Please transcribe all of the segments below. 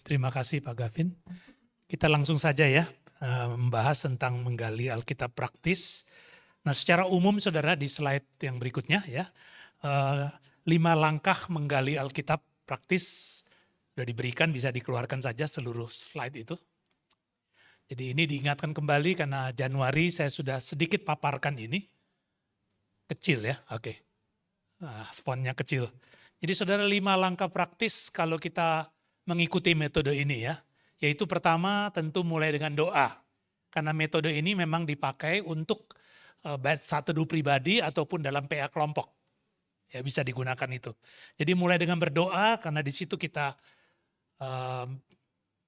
Terima kasih Pak Gavin. Kita langsung saja ya membahas tentang menggali Alkitab praktis. Nah, secara umum saudara di slide yang berikutnya ya, 5 langkah menggali Alkitab praktis sudah diberikan, bisa dikeluarkan saja seluruh slide itu. Jadi ini diingatkan kembali karena Januari saya sudah sedikit paparkan ini. Kecil ya, oke. Nah, fonnya kecil. Jadi saudara 5 langkah praktis kalau kita mengikuti metode ini ya. Yaitu pertama tentu mulai dengan doa. Karena metode ini memang dipakai untuk baik satu pribadi ataupun dalam PA kelompok. Ya bisa digunakan itu. Jadi mulai dengan berdoa karena di situ kita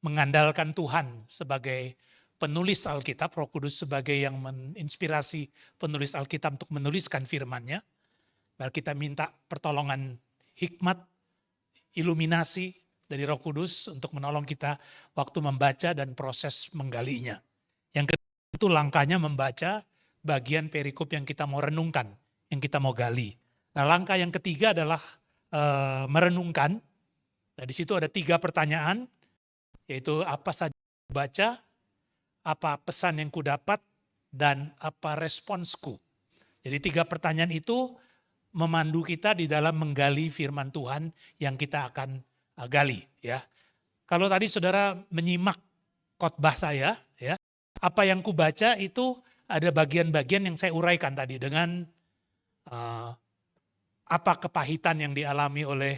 mengandalkan Tuhan sebagai penulis Alkitab, Roh Kudus sebagai yang menginspirasi penulis Alkitab untuk menuliskan firman-Nya. Baru kita minta pertolongan hikmat, iluminasi dari Roh Kudus untuk menolong kita waktu membaca dan proses menggalinya. Yang kedua itu langkahnya membaca bagian perikop yang kita mau renungkan, yang kita mau gali. Nah, langkah yang ketiga adalah merenungkan. Nah, di situ ada 3 pertanyaan, yaitu apa saja yang baca, apa pesan yang kudapat, dan apa responsku. Jadi 3 pertanyaan itu memandu kita di dalam menggali firman Tuhan yang kita akan gali ya. Kalau tadi saudara menyimak khotbah saya ya, apa yang kubaca itu ada bagian-bagian yang saya uraikan tadi dengan apa kepahitan yang dialami oleh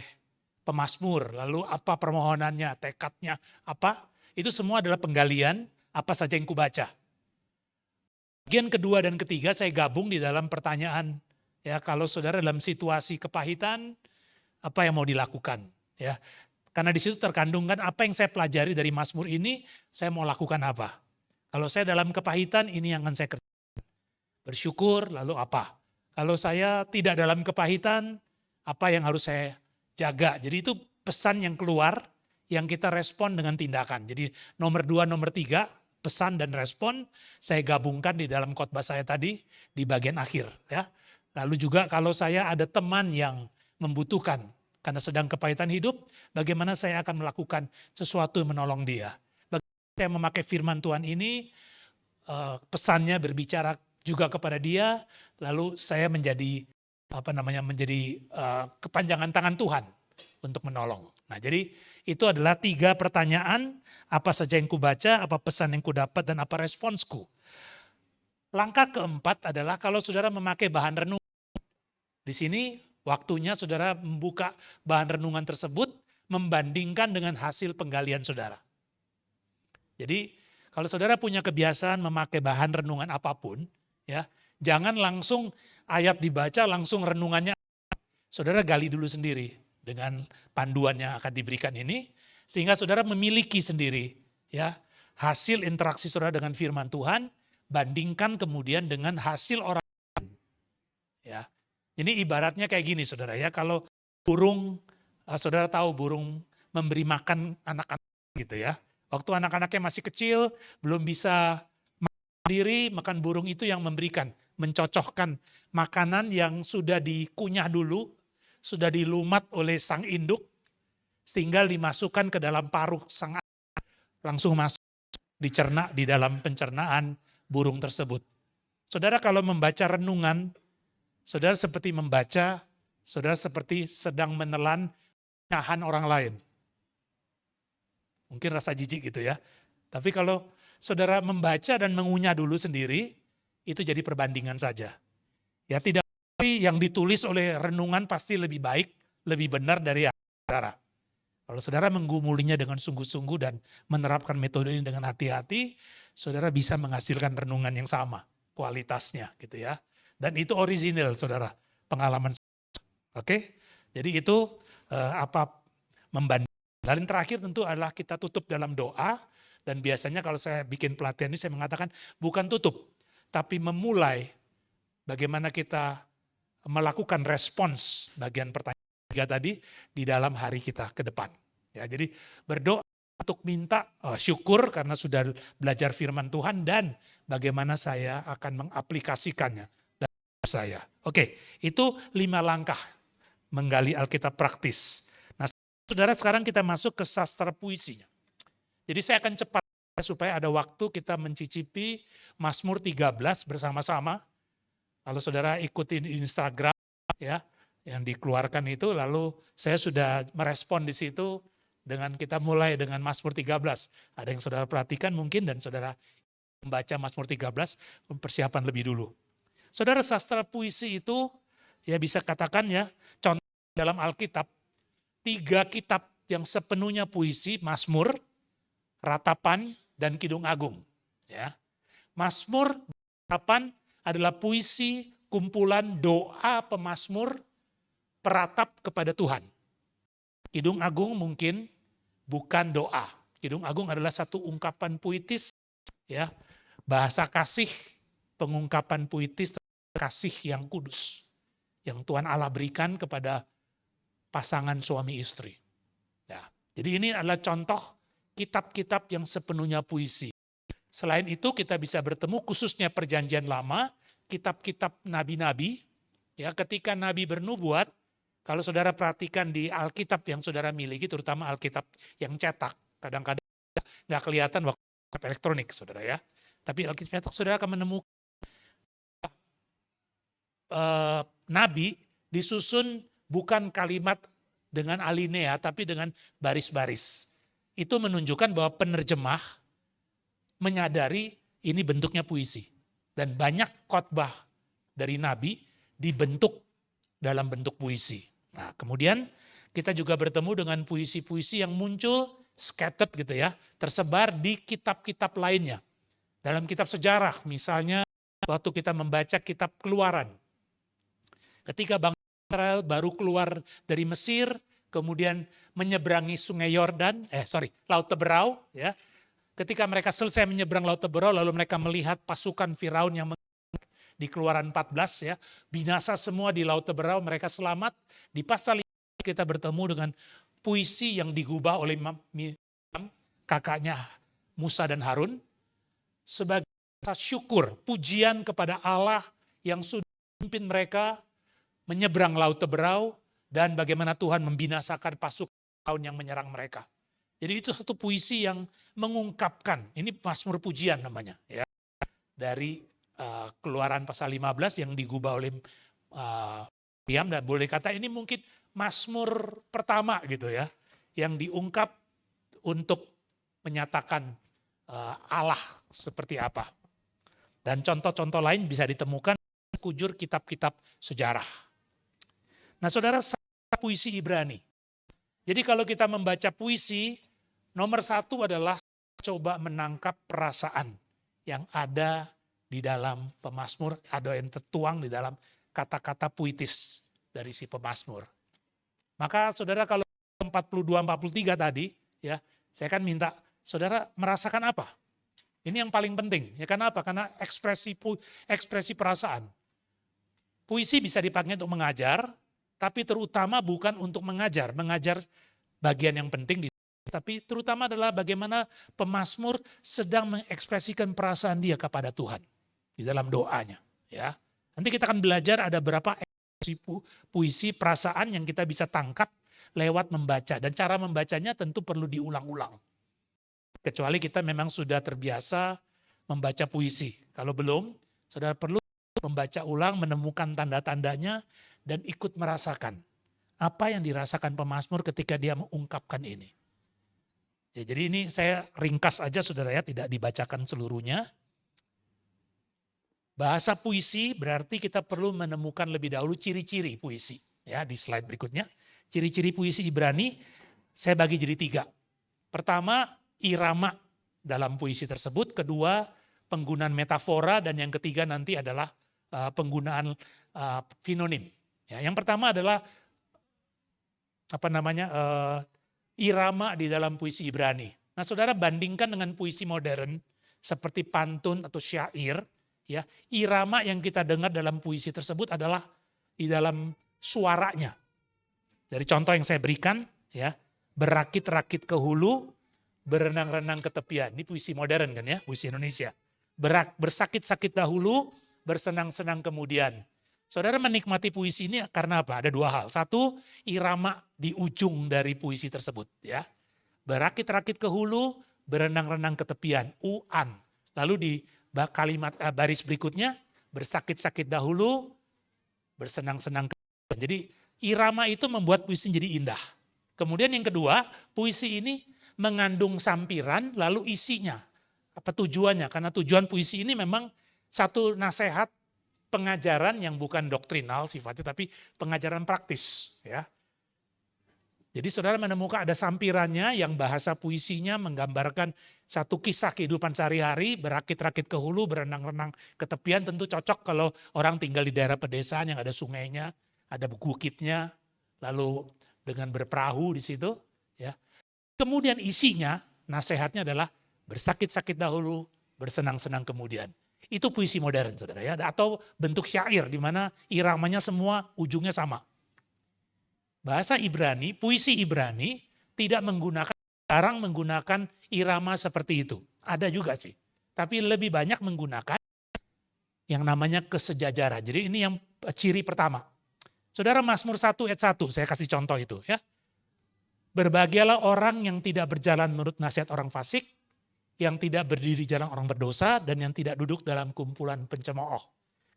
pemazmur, lalu apa permohonannya, tekadnya, apa, itu semua adalah penggalian apa saja yang kubaca. Bagian kedua dan ketiga saya gabung di dalam pertanyaan, ya kalau saudara dalam situasi kepahitan, apa yang mau dilakukan, ya. Karena di situ terkandung kan apa yang saya pelajari dari Mazmur ini, saya mau lakukan apa. Kalau saya dalam kepahitan, ini yang akan saya kerjakan. Bersyukur, lalu apa. Kalau saya tidak dalam kepahitan, apa yang harus saya jaga. Jadi itu pesan yang keluar, yang kita respon dengan tindakan. Jadi nomor 2, nomor 3, pesan dan respon, saya gabungkan di dalam khotbah saya tadi, di bagian akhir. Ya. Lalu juga kalau saya ada teman yang membutuhkan, karena sedang kepahitan hidup, bagaimana saya akan melakukan sesuatu yang menolong dia. Bagaimana saya memakai firman Tuhan ini, pesannya berbicara juga kepada dia, lalu saya menjadi kepanjangan tangan Tuhan untuk menolong. Nah, jadi itu adalah 3 pertanyaan, apa saja yang kubaca, apa pesan yang kudapat, dan apa responsku. Langkah keempat adalah kalau saudara memakai bahan renungan. Di sini waktunya saudara membuka bahan renungan tersebut, membandingkan dengan hasil penggalian saudara. Jadi kalau saudara punya kebiasaan memakai bahan renungan apapun, ya jangan langsung ayat dibaca, langsung renungannya. Saudara gali dulu sendiri dengan panduan yang akan diberikan ini, sehingga saudara memiliki sendiri ya hasil interaksi saudara dengan firman Tuhan, bandingkan kemudian dengan hasil orang lain. Ya. Ini ibaratnya kayak gini saudara ya, kalau burung, saudara tahu burung memberi makan anak-anak gitu ya. Waktu anak-anaknya masih kecil, belum bisa makan sendiri, makan burung itu yang memberikan, mencocokkan makanan yang sudah dikunyah dulu, sudah dilumat oleh sang induk, tinggal dimasukkan ke dalam paruh sang anak, langsung masuk dicerna di dalam pencernaan burung tersebut. Saudara kalau membaca renungan, saudara seperti membaca, saudara seperti sedang menelan nahan orang lain. Mungkin rasa jijik gitu ya. Tapi kalau saudara membaca dan mengunyah dulu sendiri, itu jadi perbandingan saja. Ya tidak yang ditulis oleh renungan pasti lebih baik, lebih benar dari saudara. Kalau saudara menggumulinya dengan sungguh-sungguh dan menerapkan metode ini dengan hati-hati, saudara bisa menghasilkan renungan yang sama kualitasnya gitu ya. Dan itu original saudara, pengalaman. Oke, jadi itu membanding. Lalu terakhir tentu adalah kita tutup dalam doa, dan biasanya kalau saya bikin pelatihan ini saya mengatakan bukan tutup, tapi memulai bagaimana kita melakukan respons bagian pertanyaan 3 tadi di dalam hari kita ke depan. Ya, jadi berdoa untuk minta syukur karena sudah belajar firman Tuhan dan bagaimana saya akan mengaplikasikannya dalam hidup saya. Oke, itu 5 langkah menggali Alkitab praktis. Nah, saudara sekarang kita masuk ke sastra puisinya. Jadi saya akan cepat supaya ada waktu kita mencicipi Mazmur 13 bersama-sama. Kalau saudara ikuti di Instagram ya, yang dikeluarkan itu, lalu saya sudah merespon di situ dengan kita mulai dengan Mazmur 13. Ada yang saudara perhatikan mungkin dan saudara membaca Mazmur 13, persiapan lebih dulu. Saudara, sastra puisi itu ya bisa katakan ya, contoh dalam Alkitab, 3 kitab yang sepenuhnya puisi, Mazmur, Ratapan, dan Kidung Agung. Ya. Mazmur, Ratapan adalah puisi kumpulan doa pemazmur peratap kepada Tuhan. Kidung Agung mungkin bukan doa. Kidung Agung adalah satu ungkapan puitis, ya, bahasa kasih, pengungkapan puitis kasih yang kudus, yang Tuhan Allah berikan kepada pasangan suami istri. Ya, jadi ini adalah contoh kitab-kitab yang sepenuhnya puisi. Selain itu kita bisa bertemu khususnya perjanjian lama, kitab-kitab nabi-nabi, ya ketika nabi bernubuat, kalau saudara perhatikan di Alkitab yang saudara miliki, terutama Alkitab yang cetak, kadang-kadang nggak kelihatan waktu elektronik, saudara ya. Tapi Alkitab cetak saudara akan menemukan nabi disusun bukan kalimat dengan alinea, tapi dengan baris-baris. Itu menunjukkan bahwa penerjemah menyadari ini bentuknya puisi. Dan banyak khotbah dari nabi dibentuk dalam bentuk puisi. Nah, kemudian kita juga bertemu dengan puisi-puisi yang muncul scattered gitu ya, tersebar di kitab-kitab lainnya. Dalam kitab sejarah, misalnya waktu kita membaca kitab Keluaran. Ketika bangsa Israel baru keluar dari Mesir, kemudian menyeberangi sungai Yordan, Laut Teberau, ya. Ketika mereka selesai menyeberang Laut Teberau, lalu mereka melihat pasukan Firaun yang di Keluaran 14 ya, binasa semua di Laut Teberau, mereka selamat. Di pasal 5 kita bertemu dengan puisi yang digubah oleh kakaknya Musa dan Harun sebagai syukur, pujian kepada Allah yang sudah memimpin mereka menyeberang Laut Teberau dan bagaimana Tuhan membinasakan pasukan Firaun yang menyerang mereka. Jadi itu satu puisi yang mengungkapkan, ini Mazmur pujian namanya ya. Dari Keluaran pasal 15 yang digubah oleh Miriam, dan boleh kata ini mungkin Mazmur pertama gitu ya, yang diungkap untuk menyatakan Allah seperti apa. Dan contoh-contoh lain bisa ditemukan kujur kitab-kitab sejarah. Nah saudara, puisi Ibrani. Jadi kalau kita membaca puisi, nomor 1 adalah coba menangkap perasaan yang ada di dalam pemazmur, ada yang tertuang di dalam kata-kata puitis dari si pemazmur. Maka saudara kalau 42-43 tadi, ya saya kan minta saudara merasakan apa? Ini yang paling penting. Ya kenapa? Karena ekspresi perasaan. Puisi bisa dipakai untuk mengajar, tapi terutama bukan untuk mengajar. Mengajar bagian yang penting, tapi terutama adalah bagaimana pemazmur sedang mengekspresikan perasaan dia kepada Tuhan di dalam doanya. Ya, nanti kita akan belajar ada berapa puisi perasaan yang kita bisa tangkap lewat membaca, dan cara membacanya tentu perlu diulang-ulang. Kecuali kita memang sudah terbiasa membaca puisi. Kalau belum, saudara perlu membaca ulang, menemukan tanda-tandanya, dan ikut merasakan apa yang dirasakan pemazmur ketika dia mengungkapkan ini. Ya, jadi ini saya ringkas aja saudara ya, tidak dibacakan seluruhnya. Bahasa puisi berarti kita perlu menemukan lebih dahulu ciri-ciri puisi. Ya, di slide berikutnya. Ciri-ciri puisi Ibrani saya bagi jadi 3. Pertama, irama dalam puisi tersebut. Kedua, penggunaan metafora. Dan yang ketiga nanti adalah penggunaan finonim. Ya, yang pertama adalah irama di dalam puisi Ibrani. Nah, saudara bandingkan dengan puisi modern seperti pantun atau syair, ya, irama yang kita dengar dalam puisi tersebut adalah di dalam suaranya. Dari contoh yang saya berikan, ya, berakit-rakit ke hulu, berenang-renang ke tepian. Ini puisi modern kan ya, puisi Indonesia. Bersakit-sakit dahulu, bersenang-senang kemudian. Saudara menikmati puisi ini karena apa? Ada 2 hal. 1, irama di ujung dari puisi tersebut. Ya, berakit-rakit ke hulu, berenang-renang ke tepian, uan. Lalu di kalimat baris berikutnya, bersakit-sakit dahulu, bersenang-senang kemudian. Jadi irama itu membuat puisi jadi indah. Kemudian yang kedua, puisi ini mengandung sampiran lalu isinya. Apa tujuannya? Karena tujuan puisi ini memang satu nasihat pengajaran yang bukan doktrinal sifatnya, tapi pengajaran praktis. Ya. Jadi saudara menemukan ada sampirannya yang bahasa puisinya menggambarkan satu kisah kehidupan sehari-hari, berakit-rakit ke hulu, berenang-renang ke tepian, tentu cocok kalau orang tinggal di daerah pedesaan yang ada sungainya, ada bukitnya, lalu dengan berperahu di situ. Ya. Kemudian isinya, nasihatnya adalah bersakit-sakit dahulu, bersenang-senang kemudian. Itu puisi modern, saudara ya, atau bentuk syair di mana iramanya semua ujungnya sama. Bahasa Ibrani, puisi Ibrani tidak menggunakan, jarang menggunakan irama seperti itu. Ada juga sih, tapi lebih banyak menggunakan yang namanya kesejajaran. Jadi ini yang ciri pertama. Saudara, Mazmur 1 ayat 1, saya kasih contoh itu ya. Berbahagialah orang yang tidak berjalan menurut nasihat orang fasik, yang tidak berdiri di jalan orang berdosa, dan yang tidak duduk dalam kumpulan pencemooh.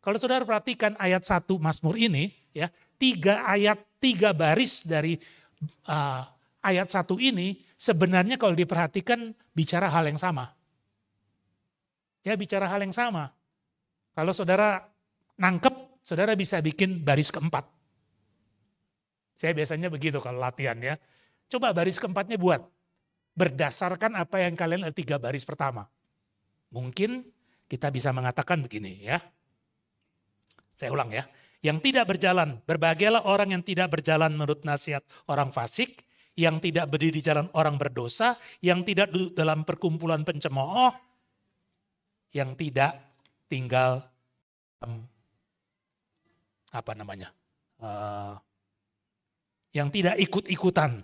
Kalau saudara perhatikan ayat 1 Mazmur ini, ya 3 baris dari ayat 1 ini, sebenarnya kalau diperhatikan bicara hal yang sama. Ya bicara hal yang sama. Kalau saudara nangkep, saudara bisa bikin baris keempat. Saya biasanya begitu kalau latihan ya. Coba baris keempatnya buat. Berdasarkan apa yang kalian ada 3 baris pertama. Mungkin kita bisa mengatakan begini ya. Saya ulang ya. Yang tidak berjalan, berbahagialah orang yang tidak berjalan menurut nasihat orang fasik, yang tidak berdiri di jalan orang berdosa, yang tidak duduk dalam perkumpulan pencemooh, yang tidak tinggal yang tidak ikut-ikutan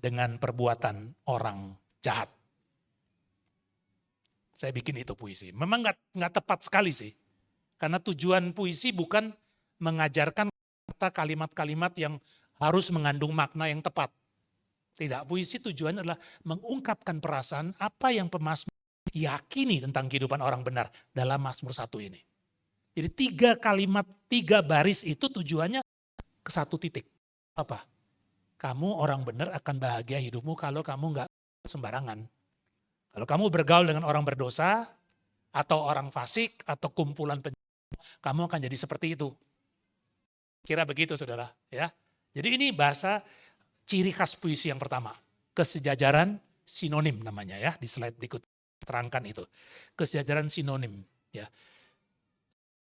dengan perbuatan orang jahat. Saya bikin itu puisi. Memang nggak tepat sekali sih. Karena tujuan puisi bukan mengajarkan kalimat-kalimat yang harus mengandung makna yang tepat. Tidak, puisi tujuannya adalah mengungkapkan perasaan apa yang pemazmur yakini tentang kehidupan orang benar dalam Mazmur 1 ini. Jadi 3 kalimat, 3 baris itu tujuannya ke satu titik. Apa? Kamu orang benar akan bahagia hidupmu kalau kamu nggak sembarangan. Kalau kamu bergaul dengan orang berdosa, atau orang fasik, atau kumpulan kamu akan jadi seperti itu. Kira begitu saudara. Ya. Jadi ini bahasa ciri khas puisi yang pertama. Kesejajaran sinonim namanya ya. Di slide berikut terangkan itu. Kesejajaran sinonim. Ya.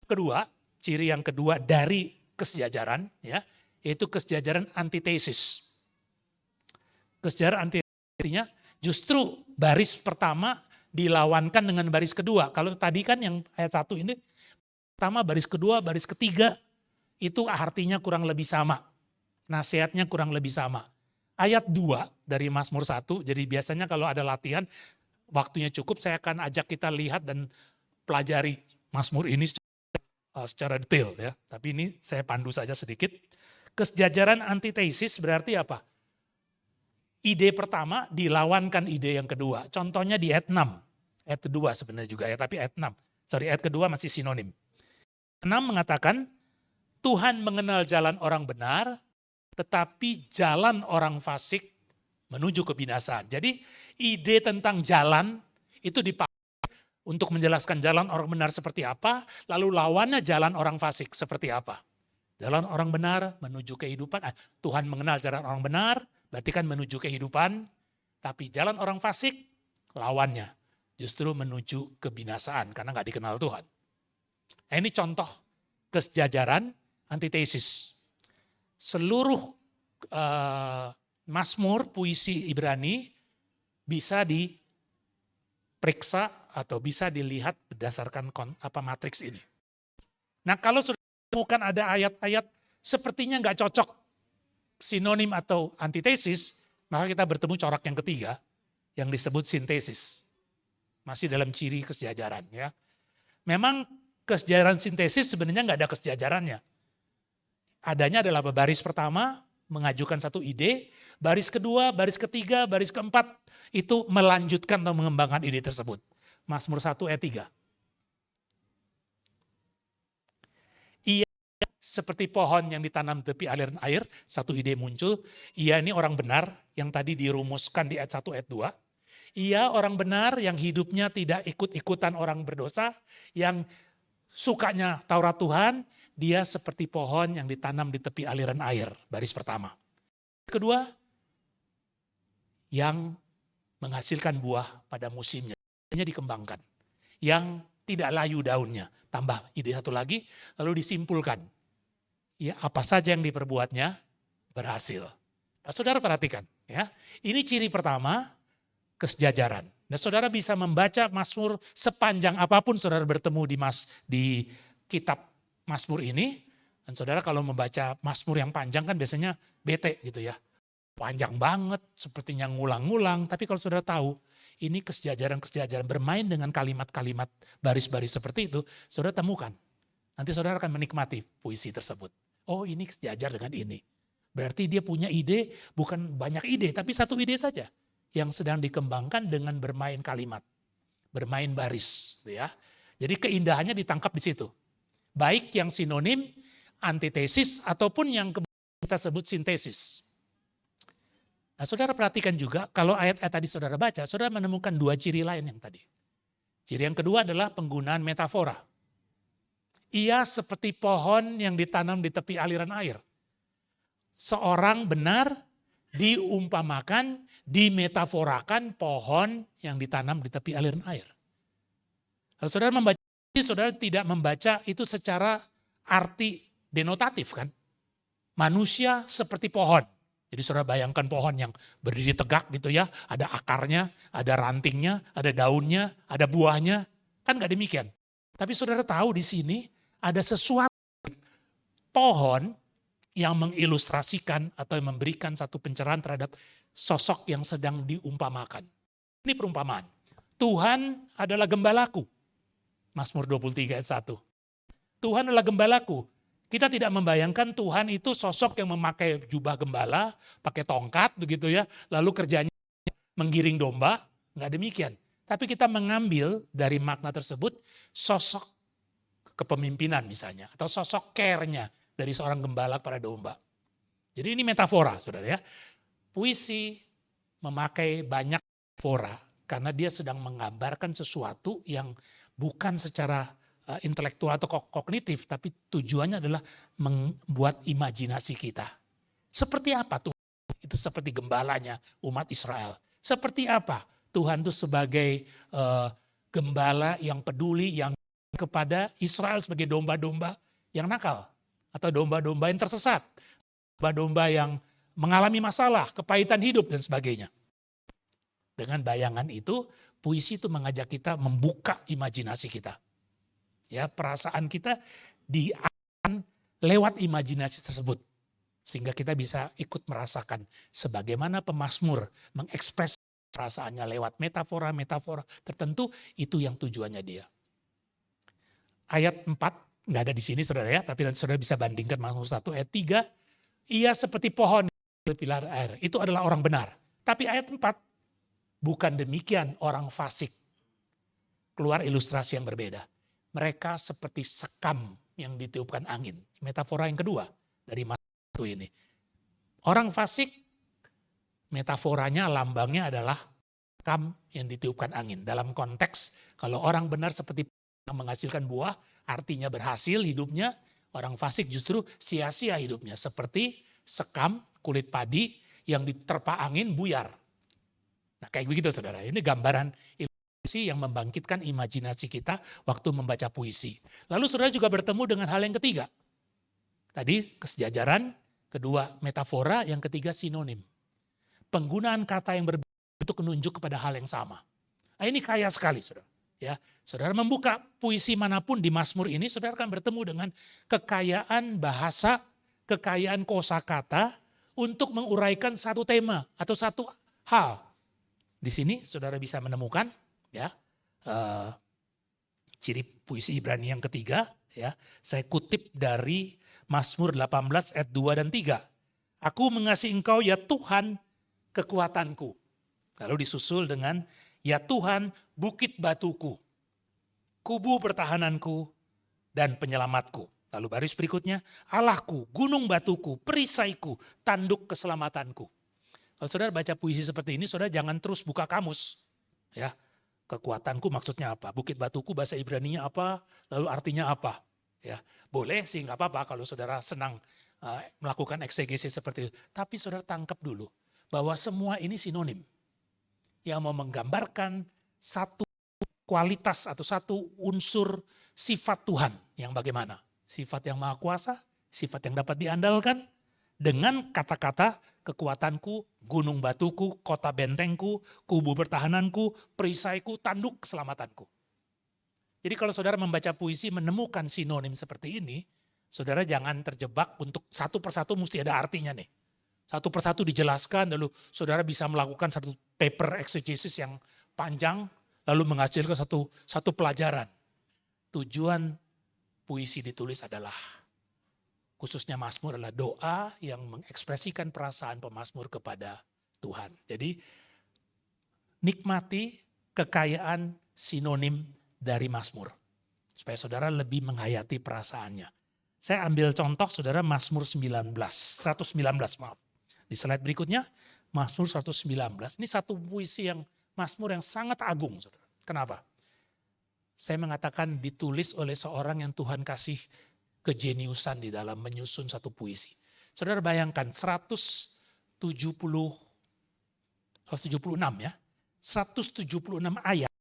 Kedua, ciri yang kedua dari kesejajaran ya. Yaitu kesejajaran antitesis. Kesejajaran antitesisnya justru baris pertama dilawankan dengan baris kedua. Kalau tadi kan yang ayat 1 ini, pertama, baris kedua, baris ketiga, itu artinya kurang lebih sama. Nasihatnya kurang lebih sama. Ayat 2 dari Mazmur 1, jadi biasanya kalau ada latihan, waktunya cukup, saya akan ajak kita lihat dan pelajari Mazmur ini secara detail ya. Tapi ini saya pandu saja sedikit. Kesejajaran antitesis berarti apa? Ide pertama dilawankan ide yang kedua. Contohnya di ayat 6. Ayat kedua sebenarnya juga ya, tapi ayat 6. Ayat kedua masih sinonim. 6 mengatakan, Tuhan mengenal jalan orang benar, tetapi jalan orang fasik menuju kebinasaan. Jadi ide tentang jalan itu dipakai untuk menjelaskan jalan orang benar seperti apa, lalu lawannya jalan orang fasik seperti apa. Jalan orang benar menuju kehidupan, Tuhan mengenal jalan orang benar, berarti kan menuju kehidupan, tapi jalan orang fasik, lawannya justru menuju kebinasaan, karena nggak dikenal Tuhan. Nah, ini contoh kesejajaran antitesis. Seluruh Mazmur, puisi Ibrani, bisa diperiksa atau bisa dilihat berdasarkan matriks ini. Nah kalau sudah bukan ada ayat-ayat sepertinya nggak cocok sinonim atau antitesis, maka kita bertemu corak yang ketiga yang disebut sintesis. Masih dalam ciri kesejajaran ya. Memang kesejajaran sintesis sebenarnya nggak ada kesejajarannya. Adanya adalah baris pertama, mengajukan satu ide, baris kedua, baris ketiga, baris keempat itu melanjutkan atau mengembangkan ide tersebut. Mazmur 1 ayat 3. Ia seperti pohon yang ditanam tepi aliran air, satu ide muncul. Ia ini orang benar yang tadi dirumuskan di ayat 1 ayat 2. Ia orang benar yang hidupnya tidak ikut-ikutan orang berdosa, yang sukanya Taurat Tuhan. Dia seperti pohon yang ditanam di tepi aliran air, baris pertama. Kedua, yang menghasilkan buah pada musimnya, dikembangkan. Yang tidak layu daunnya, tambah ide satu lagi, lalu disimpulkan. Ya, apa saja yang diperbuatnya berhasil. Nah, saudara perhatikan, ya. Ini ciri pertama, kesejajaran. Nah, saudara bisa membaca Mazmur sepanjang apapun saudara bertemu di kitab Mazmur ini. Dan saudara kalau membaca Mazmur yang panjang kan biasanya bete gitu ya. Panjang banget, sepertinya ngulang-ngulang. Tapi kalau saudara tahu, ini kesejajaran bermain dengan kalimat-kalimat baris-baris seperti itu, saudara temukan. Nanti saudara akan menikmati puisi tersebut. Oh, ini sejajar dengan ini. Berarti dia punya ide, bukan banyak ide, tapi satu ide saja yang sedang dikembangkan dengan bermain kalimat, bermain baris, gitu ya. Jadi keindahannya ditangkap di situ. Baik yang sinonim, antitesis, ataupun yang kita sebut sintesis. Nah, saudara perhatikan juga, kalau ayat-ayat tadi saudara baca, saudara menemukan dua ciri lain yang tadi. Ciri yang kedua adalah penggunaan metafora. Ia seperti pohon yang ditanam di tepi aliran air. Seorang benar diumpamakan, dimetaforakan pohon yang ditanam di tepi aliran air. Kalau saudara membaca, saudara tidak membaca itu secara arti denotatif kan. Manusia seperti pohon. Jadi saudara bayangkan pohon yang berdiri tegak gitu ya. Ada akarnya, ada rantingnya, ada daunnya, ada buahnya. Kan gak demikian. Tapi saudara tahu di sini ada sesuatu pohon yang mengilustrasikan atau memberikan satu pencerahan terhadap sosok yang sedang diumpamakan. Ini perumpamaan. Tuhan adalah gembalaku. Mazmur 23 ayat 1. Tuhan adalah gembalaku. Kita tidak membayangkan Tuhan itu sosok yang memakai jubah gembala, pakai tongkat begitu ya, lalu kerjanya menggiring domba, enggak demikian. Tapi kita mengambil dari makna tersebut sosok kepemimpinan misalnya, atau sosok care-nya dari seorang gembala pada domba. Jadi ini metafora, saudara ya. Puisi memakai banyak metafora karena dia sedang menggambarkan sesuatu yang bukan secara intelektual atau kognitif, tapi tujuannya adalah membuat imajinasi kita. Seperti apa Tuhan? Itu seperti gembalanya umat Israel. Seperti apa Tuhan itu sebagai gembala yang peduli, yang kepada Israel sebagai domba-domba yang nakal. Atau domba-domba yang tersesat. Domba-domba yang mengalami masalah, kepahitan hidup dan sebagainya. Dengan bayangan itu, puisi itu mengajak kita membuka imajinasi kita. Ya, perasaan kita diakan lewat imajinasi tersebut. Sehingga kita bisa ikut merasakan sebagaimana pemazmur mengekspresi perasaannya lewat metafora-metafora tertentu, itu yang tujuannya dia. Ayat 4, nggak ada di sini saudara ya, tapi nanti saudara bisa bandingkan Mazmur 1 ayat 3. Ia seperti pohon di pilar air, itu adalah orang benar. Tapi ayat 4, bukan demikian orang fasik. Keluar ilustrasi yang berbeda. Mereka seperti sekam yang ditiupkan angin. Metafora yang kedua dari Mazmur 1 ini. Orang fasik, metaforanya, lambangnya adalah sekam yang ditiupkan angin. Dalam konteks, kalau orang benar seperti yang menghasilkan buah, artinya berhasil hidupnya. Orang fasik justru sia-sia hidupnya. Seperti sekam, kulit padi yang diterpa angin buyar. Nah kayak begitu saudara, ini gambaran ilustrasi yang membangkitkan imajinasi kita waktu membaca puisi. Lalu saudara juga bertemu dengan hal yang ketiga. Tadi kesejajaran, kedua metafora, yang ketiga sinonim. Penggunaan kata yang berbeda untuk menunjuk kepada hal yang sama. Nah, ini kaya sekali saudara. Ya, saudara membuka puisi manapun di Mazmur ini, saudara akan bertemu dengan kekayaan bahasa, kekayaan kosakata untuk menguraikan satu tema atau satu hal. Di sini saudara bisa menemukan ya ciri puisi Ibrani yang ketiga. Ya, saya kutip dari Mazmur 18 ayat 2 dan 3. Aku mengasihi Engkau ya Tuhan kekuatanku. Lalu disusul dengan ya Tuhan bukit batuku, kubu pertahananku dan penyelamatku. Lalu baris berikutnya, Allahku, gunung batuku, perisaiku, tanduk keselamatanku. Kalau saudara baca puisi seperti ini, saudara jangan terus buka kamus. Ya, kekuatanku maksudnya apa? Bukit batuku bahasa Ibraninya apa? Lalu artinya apa? Ya, boleh sih nggak apa-apa kalau saudara senang melakukan eksegesis seperti itu. Tapi saudara tangkap dulu bahwa semua ini sinonim yang mau menggambarkan satu kualitas atau satu unsur sifat Tuhan yang bagaimana? Sifat yang maha kuasa, sifat yang dapat diandalkan, dengan kata-kata kekuatanku, gunung batuku, kota bentengku, kubu pertahananku, perisaiku, tanduk keselamatanku. Jadi kalau saudara membaca puisi menemukan sinonim seperti ini, saudara jangan terjebak untuk satu persatu mesti ada artinya nih. Satu persatu dijelaskan, lalu saudara bisa melakukan satu paper exegesis yang panjang, lalu menghasilkan satu pelajaran. Tujuan puisi ditulis adalah, khususnya Mazmur adalah doa yang mengekspresikan perasaan pemazmur kepada Tuhan. Jadi nikmati kekayaan sinonim dari Mazmur. Supaya saudara lebih menghayati perasaannya. Saya ambil contoh saudara Mazmur 119 maaf. Di slide berikutnya Mazmur 119. Ini satu puisi yang Mazmur yang sangat agung saudara. Kenapa? Saya mengatakan ditulis oleh seorang yang Tuhan kasih kejeniusan di dalam menyusun satu puisi. Saudara bayangkan 176 ya. 176 ayat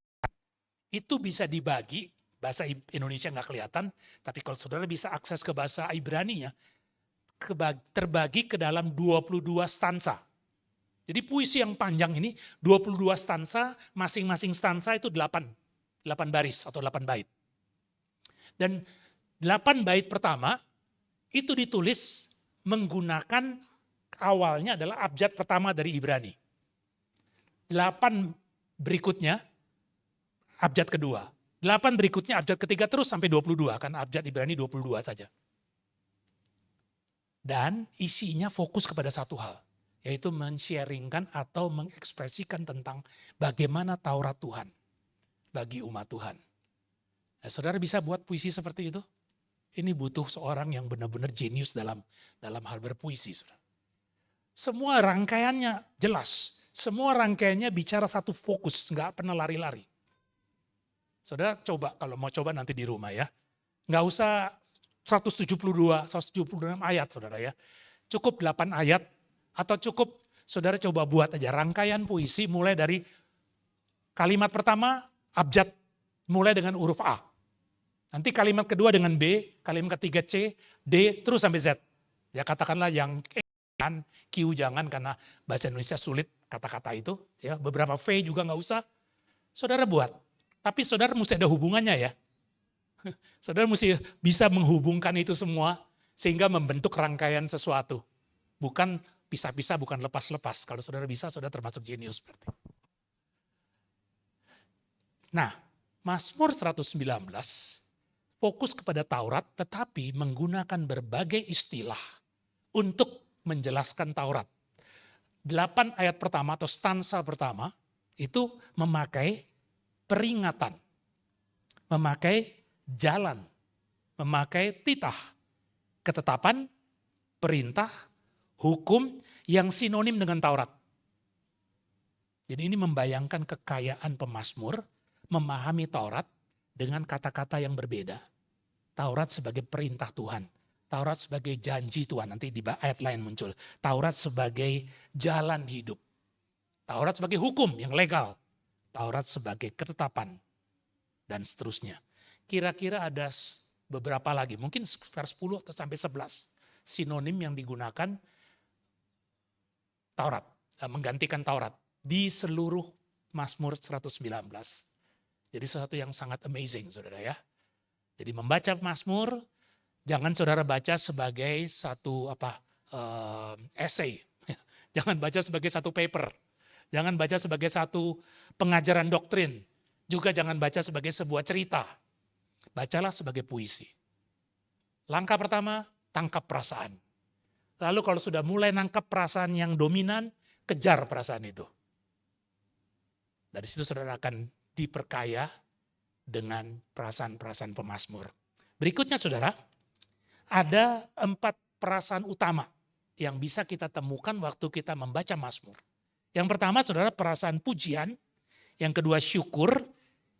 itu bisa dibagi, bahasa Indonesia nggak kelihatan, tapi kalau saudara bisa akses ke bahasa Ibrani ya, terbagi ke dalam 22 stansa. Jadi puisi yang panjang ini 22 stansa, masing-masing stansa itu 8 baris atau 8 bait. Dan 8 bait pertama itu ditulis menggunakan awalnya adalah abjad pertama dari Ibrani. 8 berikutnya abjad kedua. 8 berikutnya abjad ketiga terus sampai 22, kan abjad Ibrani 22 saja. Dan isinya fokus kepada satu hal, yaitu men-sharingkan atau mengekspresikan tentang bagaimana Taurat Tuhan bagi umat Tuhan. Nah, saudara bisa buat puisi seperti itu? Ini butuh seorang yang benar-benar jenius dalam hal berpuisi. Saudara. Semua rangkaiannya jelas, semua rangkaiannya bicara satu fokus, nggak pernah lari-lari. Saudara coba, kalau mau coba nanti di rumah ya. Nggak usah 172, 176 ayat saudara ya. Cukup 8 ayat atau cukup saudara coba buat aja rangkaian puisi mulai dari kalimat pertama abjad mulai dengan huruf A. Nanti kalimat kedua dengan B, kalimat ketiga C, D, terus sampai Z. Ya katakanlah yang E jangan, Q jangan karena bahasa Indonesia sulit kata-kata itu. Ya beberapa V juga nggak usah. Saudara buat. Tapi saudara mesti ada hubungannya ya. Saudara mesti bisa menghubungkan itu semua sehingga membentuk rangkaian sesuatu. Bukan pisah-pisah, bukan lepas-lepas. Kalau saudara bisa, saudara termasuk jenius berarti. Nah, Mazmur 119 fokus kepada Taurat tetapi menggunakan berbagai istilah untuk menjelaskan Taurat. 8 ayat pertama atau stansa pertama itu memakai peringatan, memakai jalan, memakai titah, ketetapan, perintah, hukum yang sinonim dengan Taurat. Jadi ini membayangkan kekayaan pemazmur, memahami Taurat dengan kata-kata yang berbeda. Taurat sebagai perintah Tuhan, Taurat sebagai janji Tuhan, nanti di ayat lain muncul. Taurat sebagai jalan hidup, Taurat sebagai hukum yang legal, Taurat sebagai ketetapan, dan seterusnya. Kira-kira ada beberapa lagi, mungkin sekitar 10 atau sampai 11 sinonim yang digunakan Taurat, menggantikan Taurat di seluruh Mazmur 119. Jadi sesuatu yang sangat amazing saudara ya. Jadi membaca Mazmur, jangan saudara baca sebagai satu essay. Jangan baca sebagai satu paper. Jangan baca sebagai satu pengajaran doktrin. Juga jangan baca sebagai sebuah cerita. Bacalah sebagai puisi. Langkah pertama, tangkap perasaan. Lalu kalau sudah mulai nangkap perasaan yang dominan, kejar perasaan itu. Dari situ saudara akan diperkaya dengan perasaan-perasaan pemazmur. Berikutnya saudara, ada 4 perasaan utama yang bisa kita temukan waktu kita membaca Mazmur. Yang pertama saudara perasaan pujian, yang kedua syukur,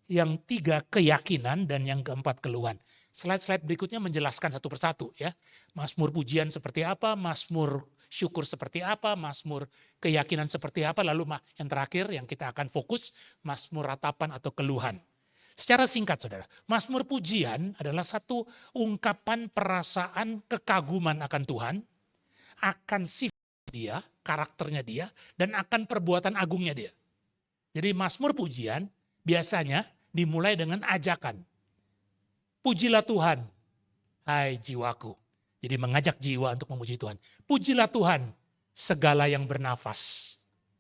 yang 3 keyakinan, dan yang keempat keluhan. Slide-slide berikutnya menjelaskan satu persatu ya. Mazmur pujian seperti apa, Mazmur syukur seperti apa, Mazmur keyakinan seperti apa, lalu yang terakhir yang kita akan fokus, Mazmur ratapan atau keluhan. Secara singkat saudara, Mazmur pujian adalah satu ungkapan perasaan kekaguman akan Tuhan, akan sifat dia, karakternya dia, dan akan perbuatan agungnya dia. Jadi Mazmur pujian biasanya dimulai dengan ajakan. Pujilah Tuhan, hai jiwaku. Jadi mengajak jiwa untuk memuji Tuhan. Pujilah Tuhan, segala yang bernafas.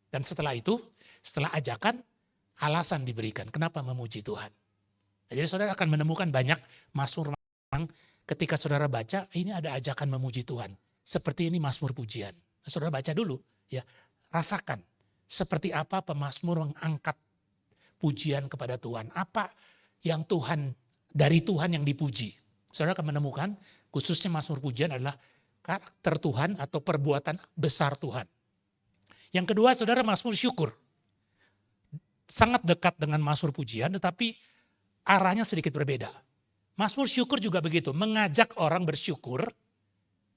Dan setelah itu, setelah ajakan, alasan diberikan. Kenapa memuji Tuhan? Jadi saudara akan menemukan banyak Mazmur ketika saudara baca, ini ada ajakan memuji Tuhan. Seperti ini Mazmur pujian. Saudara baca dulu, ya, rasakan seperti apa pemazmur mengangkat pujian kepada Tuhan. Apa yang dari Tuhan yang dipuji. Saudara akan menemukan khususnya Mazmur pujian adalah karakter Tuhan atau perbuatan besar Tuhan. Yang kedua saudara Mazmur syukur. Sangat dekat dengan Mazmur pujian tetapi arahnya sedikit berbeda. Mazmur syukur juga begitu, mengajak orang bersyukur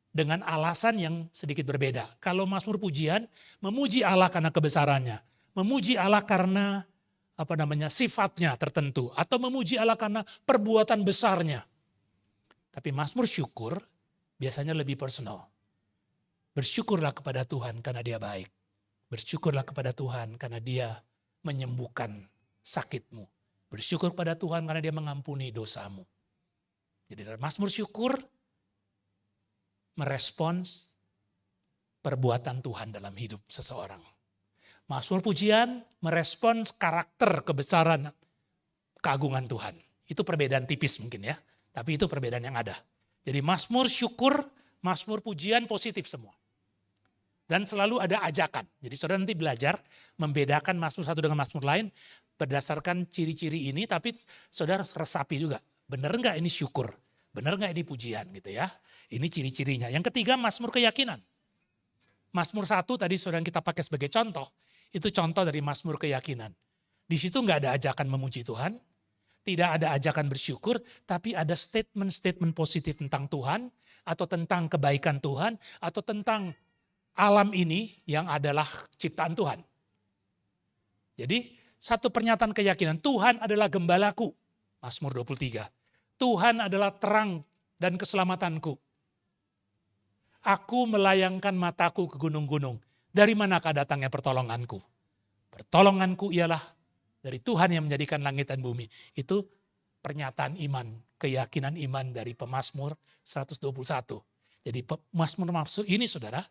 dengan alasan yang sedikit berbeda. Kalau Mazmur pujian memuji Allah karena kebesarannya, memuji Allah karena sifatnya tertentu, atau memuji Allah karena perbuatan besarnya. Tapi Mazmur syukur biasanya lebih personal. Bersyukurlah kepada Tuhan karena dia baik. Bersyukurlah kepada Tuhan karena dia menyembuhkan sakitmu. Bersyukur kepada Tuhan karena dia mengampuni dosamu. Jadi dalam Mazmur syukur merespons perbuatan Tuhan dalam hidup seseorang. Mazmur pujian merespons karakter kebesaran keagungan Tuhan. Itu perbedaan tipis mungkin ya, tapi itu perbedaan yang ada. Jadi Mazmur syukur, Mazmur pujian positif semua. Dan selalu ada ajakan. Jadi saudara nanti belajar membedakan Mazmur satu dengan Mazmur lain berdasarkan ciri-ciri ini, tapi saudara resapi juga. Benar enggak ini syukur? Benar enggak ini pujian gitu ya? Ini ciri-cirinya. Yang ketiga Mazmur keyakinan. Mazmur 1 tadi saudara kita pakai sebagai contoh. Itu contoh dari Mazmur keyakinan. Di situ enggak ada ajakan memuji Tuhan. Tidak ada ajakan bersyukur. Tapi ada statement-statement positif tentang Tuhan. Atau tentang kebaikan Tuhan. Atau tentang alam ini yang adalah ciptaan Tuhan. Jadi satu pernyataan keyakinan. Tuhan adalah gembalaku. Mazmur 23. Tuhan adalah terang dan keselamatanku. Aku melayangkan mataku ke gunung-gunung. Dari manakah datangnya pertolonganku? Pertolonganku ialah dari Tuhan yang menjadikan langit dan bumi. Itu pernyataan iman, keyakinan iman dari pemazmur 121. Jadi Mazmur ini saudara,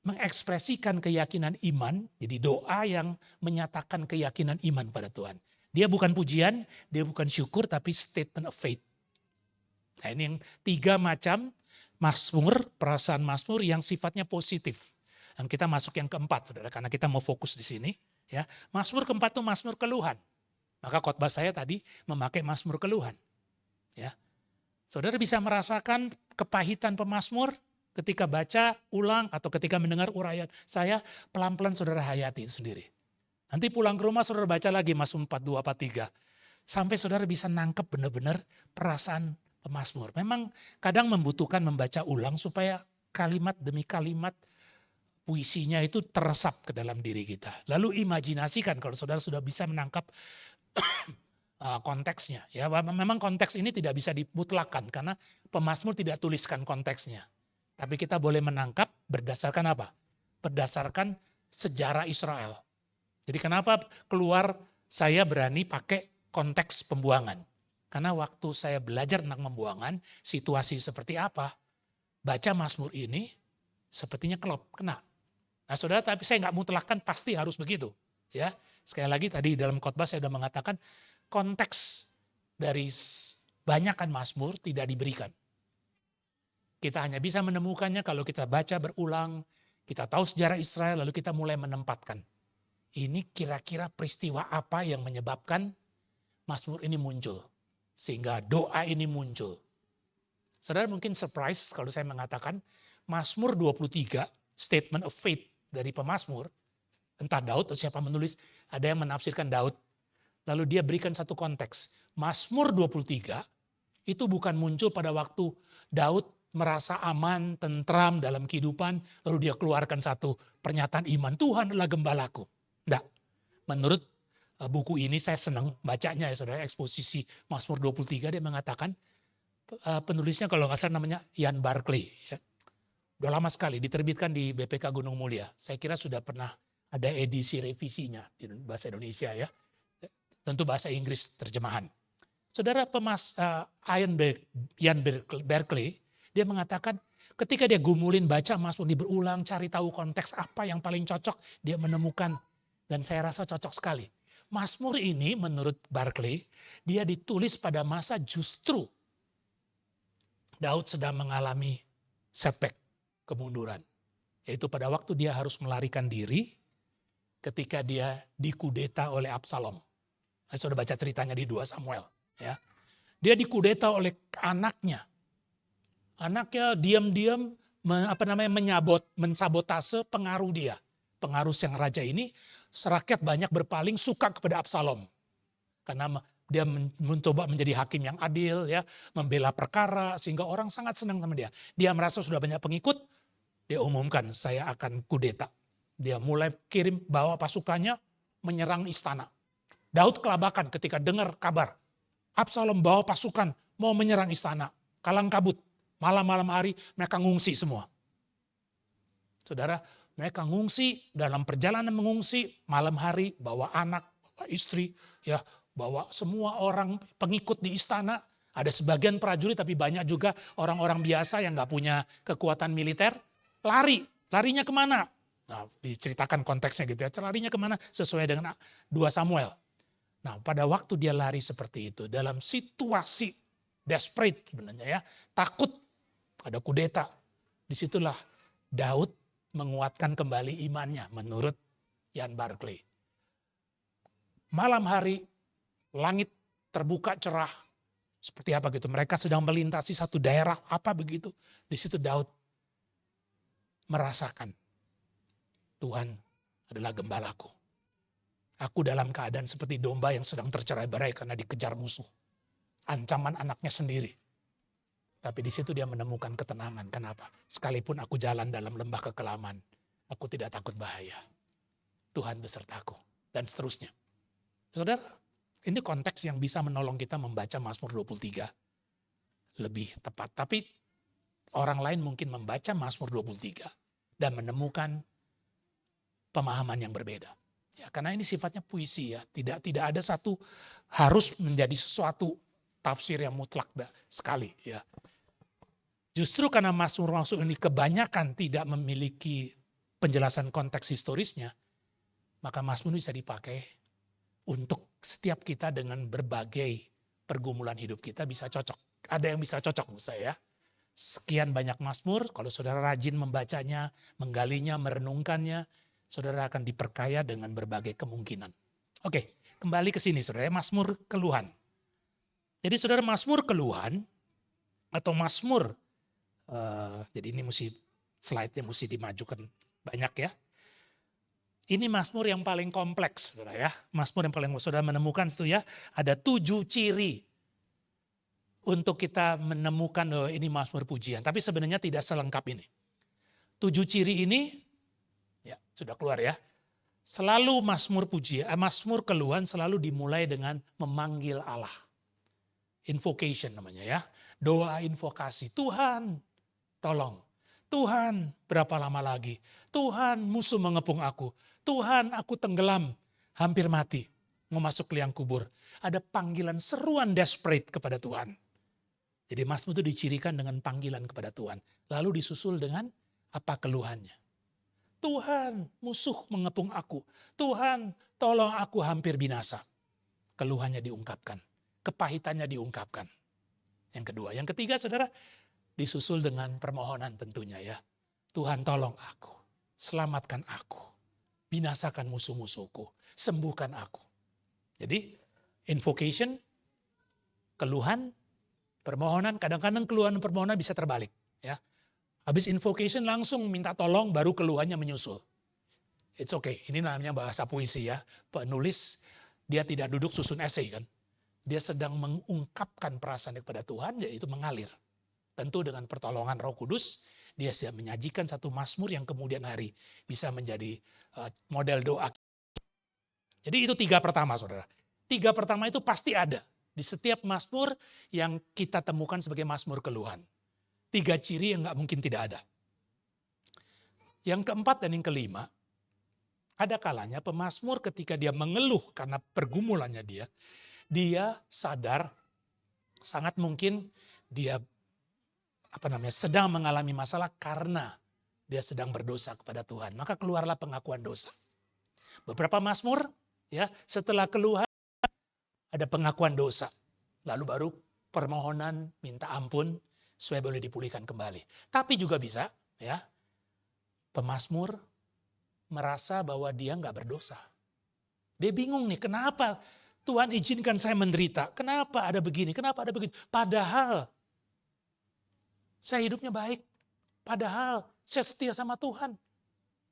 mengekspresikan keyakinan iman, jadi doa yang menyatakan keyakinan iman pada Tuhan. Dia bukan pujian, dia bukan syukur, tapi statement of faith. Nah ini yang 3 macam Mazmur, perasaan Mazmur yang sifatnya positif. Dan kita masuk yang keempat, saudara, karena kita mau fokus di sini. Ya, Mazmur keempat itu Mazmur keluhan. Maka khotbah saya tadi memakai Mazmur keluhan. Ya, saudara bisa merasakan kepahitan pemazmur ketika baca ulang atau ketika mendengar uraian saya, pelan-pelan saudara hayati itu sendiri. Nanti pulang ke rumah saudara baca lagi Mazmur 42, 43. Sampai saudara bisa nangkep benar-benar perasaan pemazmur. Memang kadang membutuhkan membaca ulang supaya kalimat demi kalimat puisinya itu teresap ke dalam diri kita. Lalu imajinasikan kalau saudara sudah bisa menangkap konteksnya. Ya, memang konteks ini tidak bisa dimutlakan karena pemazmur tidak tuliskan konteksnya. Tapi kita boleh menangkap berdasarkan apa? Berdasarkan sejarah Israel. Jadi kenapa keluar saya berani pakai konteks pembuangan? Karena waktu saya belajar tentang pembuangan, situasi seperti apa, baca Mazmur ini sepertinya kena. Nah saudara, tapi saya nggak mutlakkan pasti harus begitu. Ya, sekali lagi tadi dalam khotbah saya sudah mengatakan konteks dari banyakkan Mazmur tidak diberikan. Kita hanya bisa menemukannya kalau kita baca berulang, kita tahu sejarah Israel, lalu kita mulai menempatkan. Ini kira-kira peristiwa apa yang menyebabkan Mazmur ini muncul. Sehingga doa ini muncul. Saudara mungkin surprise kalau saya mengatakan Mazmur 23, statement of faith dari pemazmur, entah Daud atau siapa menulis, ada yang menafsirkan Daud. Lalu dia berikan satu konteks. Mazmur 23 itu bukan muncul pada waktu Daud merasa aman, tentram dalam kehidupan, lalu dia keluarkan satu pernyataan iman, Tuhan adalah gembalaku. Tidak. Menurut buku ini saya senang bacanya ya saudara, eksposisi Mazmur 23, dia mengatakan, penulisnya kalau nggak salah namanya Ian Barclay. Ya. Udah lama sekali, diterbitkan di BPK Gunung Mulia. Saya kira sudah pernah ada edisi revisinya di bahasa Indonesia ya. Tentu bahasa Inggris terjemahan. Saudara Ian Barclay, dia mengatakan ketika dia gumulin baca Mazmur ini berulang, cari tahu konteks apa yang paling cocok, dia menemukan. Dan saya rasa cocok sekali. Mazmur ini menurut Barclay, dia ditulis pada masa justru Daud sedang mengalami setback, kemunduran. Yaitu pada waktu dia harus melarikan diri ketika dia dikudeta oleh Absalom. Saya sudah baca ceritanya di 2 Samuel. Ya. Dia dikudeta oleh anaknya. Anaknya diam-diam mensabotase pengaruh dia. Pengaruh sang raja ini, rakyat banyak berpaling suka kepada Absalom. Karena dia mencoba menjadi hakim yang adil, ya, membela perkara, sehingga orang sangat senang sama dia. Dia merasa sudah banyak pengikut, dia umumkan saya akan kudeta. Dia mulai kirim bawa pasukannya menyerang istana. Daud kelabakan ketika dengar kabar. Absalom bawa pasukan mau menyerang istana. Kalang kabut. Malam-malam hari mereka ngungsi semua. Saudara, mereka ngungsi, dalam perjalanan mengungsi, malam hari bawa anak, bawa istri, ya, bawa semua orang pengikut di istana. Ada sebagian prajurit tapi banyak juga orang-orang biasa yang gak punya kekuatan militer. Larinya kemana? Nah, diceritakan konteksnya gitu ya, larinya kemana sesuai dengan 2 Samuel. Nah, pada waktu dia lari seperti itu, dalam situasi desperate sebenarnya ya, takut ada kudeta. Disitulah Daud menguatkan kembali imannya menurut Ian Barclay. Malam hari, langit terbuka cerah. Seperti apa gitu, mereka sedang melintasi satu daerah, apa begitu. Di situ Daud merasakan, Tuhan adalah gembalaku. Aku dalam keadaan seperti domba yang sedang tercerai-berai karena dikejar musuh. Ancaman anaknya sendiri. Tapi di situ dia menemukan ketenangan. Kenapa? Sekalipun aku jalan dalam lembah kekelaman, aku tidak takut bahaya. Tuhan besertaku. Dan seterusnya. Saudara, ini konteks yang bisa menolong kita membaca Mazmur 23 lebih tepat. Tapi orang lain mungkin membaca Mazmur 23 dan menemukan pemahaman yang berbeda. Ya, karena ini sifatnya puisi ya. Tidak ada satu harus menjadi sesuatu tafsir yang mutlak sekali ya. Justru karena Mazmur ini kebanyakan tidak memiliki penjelasan konteks historisnya, maka Mazmur bisa dipakai untuk setiap kita dengan berbagai pergumulan hidup kita bisa cocok. Ada yang bisa cocok menurut saya. Sekian banyak Mazmur, kalau saudara rajin membacanya, menggalinya, merenungkannya, saudara akan diperkaya dengan berbagai kemungkinan. Oke, kembali ke sini saudara, Mazmur keluhan. Jadi saudara, Mazmur keluhan atau Mazmur, jadi ini slide-nya mesti dimajukan banyak ya. Ini Mazmur yang paling kompleks saudara ya. Mazmur yang paling saudara menemukan itu ya, ada 7 ciri untuk kita menemukan ini Mazmur pujian. Tapi sebenarnya tidak selengkap ini. 7 ciri ini ya sudah keluar ya. Selalu Mazmur pujian, Mazmur keluhan selalu dimulai dengan memanggil Allah. Invocation namanya ya. Doa invokasi. Tuhan, tolong. Tuhan, berapa lama lagi? Tuhan, musuh mengepung aku. Tuhan, aku tenggelam, hampir mati. Mau masuk ke liang kubur. Ada panggilan seruan desperate kepada Tuhan. Jadi Mazmur itu dicirikan dengan panggilan kepada Tuhan. Lalu disusul dengan apa keluhannya. Tuhan, musuh mengepung aku. Tuhan, tolong aku hampir binasa. Keluhannya diungkapkan. Kepahitannya diungkapkan. Yang kedua. Yang ketiga saudara, disusul dengan permohonan tentunya ya. Tuhan tolong aku, selamatkan aku, binasakan musuh-musuhku, sembuhkan aku. Jadi invocation, keluhan, permohonan, kadang-kadang keluhan dan permohonan bisa terbalik. Ya. Habis invocation langsung minta tolong, baru keluhannya menyusul. It's okay, ini namanya bahasa puisi ya. Penulis dia tidak duduk susun esai kan. Dia sedang mengungkapkan perasaan kepada Tuhan, dan itu mengalir. Tentu dengan pertolongan Roh Kudus, dia siap menyajikan satu mazmur yang kemudian hari bisa menjadi model doa. Jadi itu 3 pertama, saudara. 3 pertama itu pasti ada di setiap mazmur yang kita temukan sebagai mazmur keluhan. 3 ciri yang nggak mungkin tidak ada. Yang keempat dan yang kelima, ada kalanya pemazmur ketika dia mengeluh karena pergumulannya dia sadar sangat mungkin dia sedang mengalami masalah karena dia sedang berdosa kepada Tuhan. Maka keluarlah pengakuan dosa. Beberapa mazmur ya, setelah keluhan ada pengakuan dosa. Lalu baru permohonan minta ampun supaya boleh dipulihkan kembali. Tapi juga bisa ya, pemazmur merasa bahwa dia nggak berdosa. Dia bingung nih, kenapa Tuhan izinkan saya menderita? Kenapa ada begini? Kenapa ada begitu? Padahal saya hidupnya baik. Padahal saya setia sama Tuhan.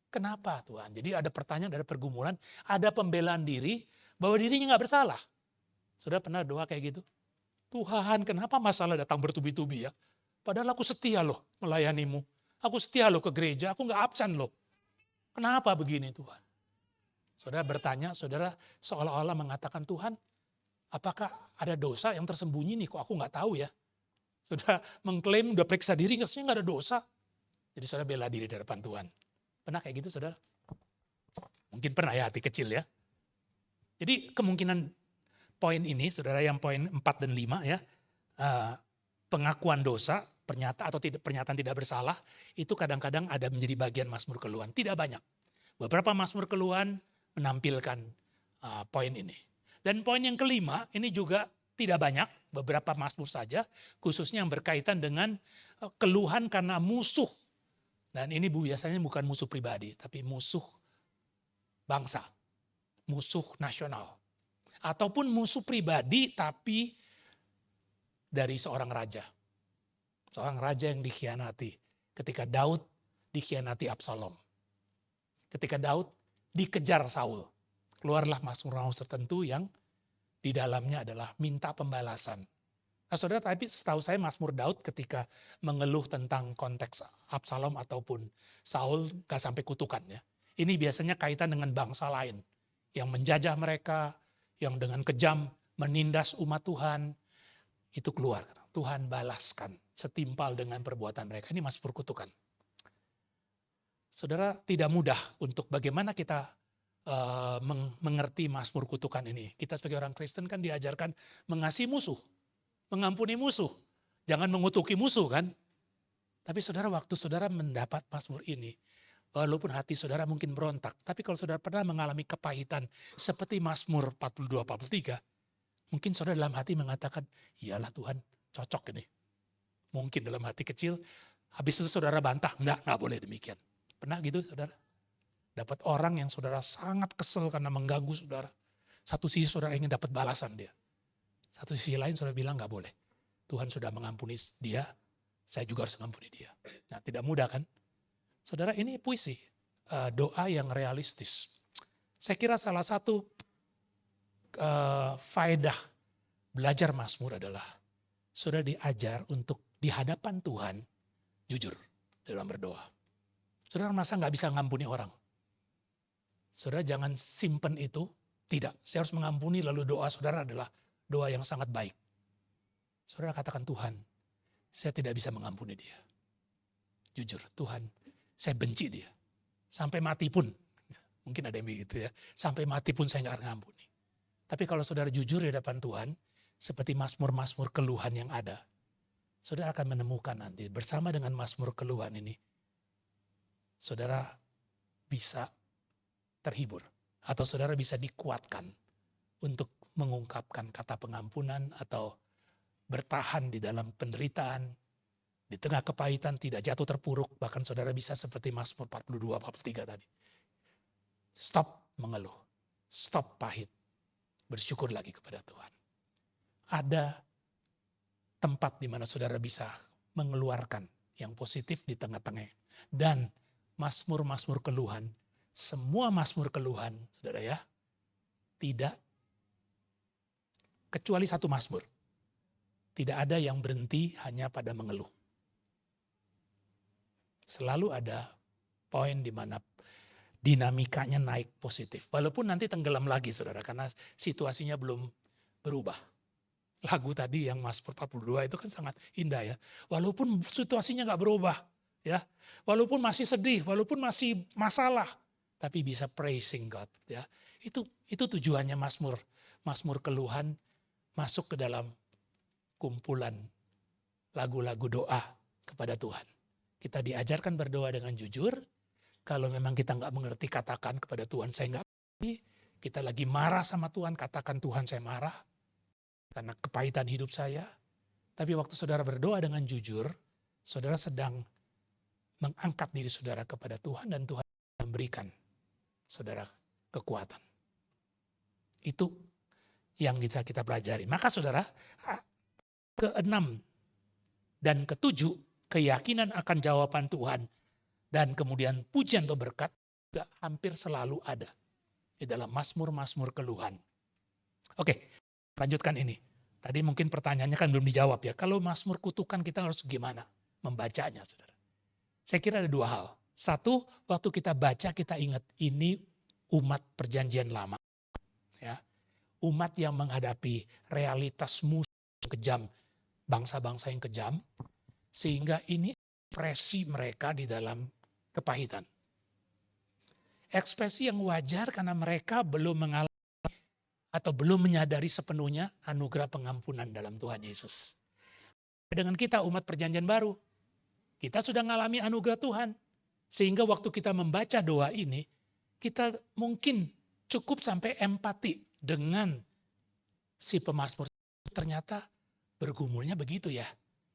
Kenapa Tuhan? Jadi ada pertanyaan, ada pergumulan, ada pembelaan diri bahwa dirinya nggak bersalah. Sudah pernah doa kayak gitu? Tuhan, kenapa masalah datang bertubi-tubi ya? Padahal aku setia loh melayanimu. Aku setia loh ke gereja, aku nggak absen loh. Kenapa begini Tuhan? Saudara bertanya, saudara seolah-olah mengatakan, Tuhan, apakah ada dosa yang tersembunyi nih, kok aku nggak tahu ya? Saudara mengklaim, udah periksa diri, rasanya nggak ada dosa. Jadi saudara bela diri di hadapan Tuhan. Pernah kayak gitu saudara? Mungkin pernah ya, hati kecil ya. Jadi kemungkinan poin ini, saudara, yang poin 4 dan 5 ya, pengakuan dosa, pernyataan tidak bersalah, itu kadang-kadang ada menjadi bagian mazmur keluhan. Tidak banyak. Beberapa mazmur keluhan menampilkan poin ini. Dan poin yang kelima, ini juga tidak banyak, beberapa mazmur saja, khususnya yang berkaitan dengan keluhan karena musuh. Dan ini biasanya bukan musuh pribadi, tapi musuh bangsa, musuh nasional. Ataupun musuh pribadi tapi dari seorang raja. Seorang raja yang dikhianati. Ketika Daud dikhianati Absalom. Ketika Daud dikejar Saul. Keluarlah mazmur-mazmur tertentu yang di dalamnya adalah minta pembalasan. Nah saudara, tapi setahu saya mazmur Daud ketika mengeluh tentang konteks Absalom ataupun Saul gak sampai kutukan ya. Ini biasanya kaitan dengan bangsa lain. Yang menjajah mereka, yang dengan kejam menindas umat Tuhan. Itu keluar. Tuhan balaskan setimpal dengan perbuatan mereka. Ini mazmur kutukan. Saudara, tidak mudah untuk bagaimana kita mengerti mazmur kutukan ini. Kita sebagai orang Kristen kan diajarkan mengasihi musuh, mengampuni musuh, jangan mengutuki musuh kan. Tapi saudara, waktu saudara mendapat mazmur ini, walaupun hati saudara mungkin berontak, tapi kalau saudara pernah mengalami kepahitan seperti mazmur 42-43, mungkin saudara dalam hati mengatakan, iyalah Tuhan, cocok ini. Mungkin dalam hati kecil, habis itu saudara bantah, enggak boleh demikian. Pernah gitu saudara? Dapat orang yang saudara sangat kesel karena mengganggu saudara. Satu sisi saudara ingin dapat balasan dia. Satu sisi lain saudara bilang enggak boleh. Tuhan sudah mengampuni dia, saya juga harus mengampuni dia. Nah tidak mudah kan? Saudara, ini puisi, doa yang realistis. Saya kira salah satu faedah belajar mazmur adalah saudara diajar untuk di hadapan Tuhan jujur dalam berdoa. Saudara merasa nggak bisa mengampuni orang. Saudara jangan simpen itu. Tidak, saya harus mengampuni lalu doa saudara adalah doa yang sangat baik. Saudara katakan, Tuhan, saya tidak bisa mengampuni dia. Jujur, Tuhan, saya benci dia. Sampai mati pun, mungkin ada yang begitu ya. Sampai mati pun saya nggak akan mengampuni. Tapi kalau saudara jujur di hadapan Tuhan, seperti mazmur-mazmur keluhan yang ada, saudara akan menemukan nanti bersama dengan mazmur keluhan ini, saudara bisa terhibur. Atau saudara bisa dikuatkan untuk mengungkapkan kata pengampunan atau bertahan di dalam penderitaan Di tengah kepahitan tidak jatuh terpuruk, bahkan saudara bisa seperti Mazmur 42, 43 tadi. Stop mengeluh, stop pahit, bersyukur lagi kepada Tuhan. Ada tempat di mana saudara bisa mengeluarkan yang positif di tengah-tengah. Dan mazmur-mazmur keluhan, semua mazmur keluhan, saudara ya, tidak kecuali satu mazmur. Tidak ada yang berhenti hanya pada mengeluh. Selalu ada poin di mana dinamikanya naik positif. Walaupun nanti tenggelam lagi saudara, karena situasinya belum berubah. Lagu tadi yang Mazmur 42 itu kan sangat indah ya. Walaupun situasinya gak berubah, ya, walaupun masih sedih, walaupun masih masalah, tapi bisa praising God. Ya, itu tujuannya Mazmur. Mazmur keluhan masuk ke dalam kumpulan lagu-lagu doa kepada Tuhan. Kita diajarkan berdoa dengan jujur. Kalau memang kita nggak mengerti, katakan kepada Tuhan, saya nggak mengerti. Kita lagi marah sama Tuhan, katakan Tuhan saya marah karena kepahitan hidup saya. Tapi waktu saudara berdoa dengan jujur, saudara sedang mengangkat diri saudara kepada Tuhan dan Tuhan memberikan saudara kekuatan. Itu yang bisa kita pelajari. Maka saudara, keenam dan ketujuh, keyakinan akan jawaban Tuhan dan kemudian pujian atau berkat juga hampir selalu ada di dalam mazmur-mazmur keluhan. Oke, lanjutkan ini. Tadi mungkin pertanyaannya kan belum dijawab ya. Kalau mazmur kutukan kita harus gimana membacanya, saudara? Saya kira ada dua hal. Satu, waktu kita baca kita ingat ini umat perjanjian lama. Ya, umat yang menghadapi realitas musuh yang kejam, bangsa-bangsa yang kejam, sehingga ini ekspresi mereka di dalam kepahitan. Ekspresi yang wajar karena mereka belum mengalami atau belum menyadari sepenuhnya anugerah pengampunan dalam Tuhan Yesus. Dengan kita umat perjanjian baru, kita sudah mengalami anugerah Tuhan. Sehingga waktu kita membaca doa ini, kita mungkin cukup sampai empati dengan si pemazmur. Ternyata bergumulnya begitu ya.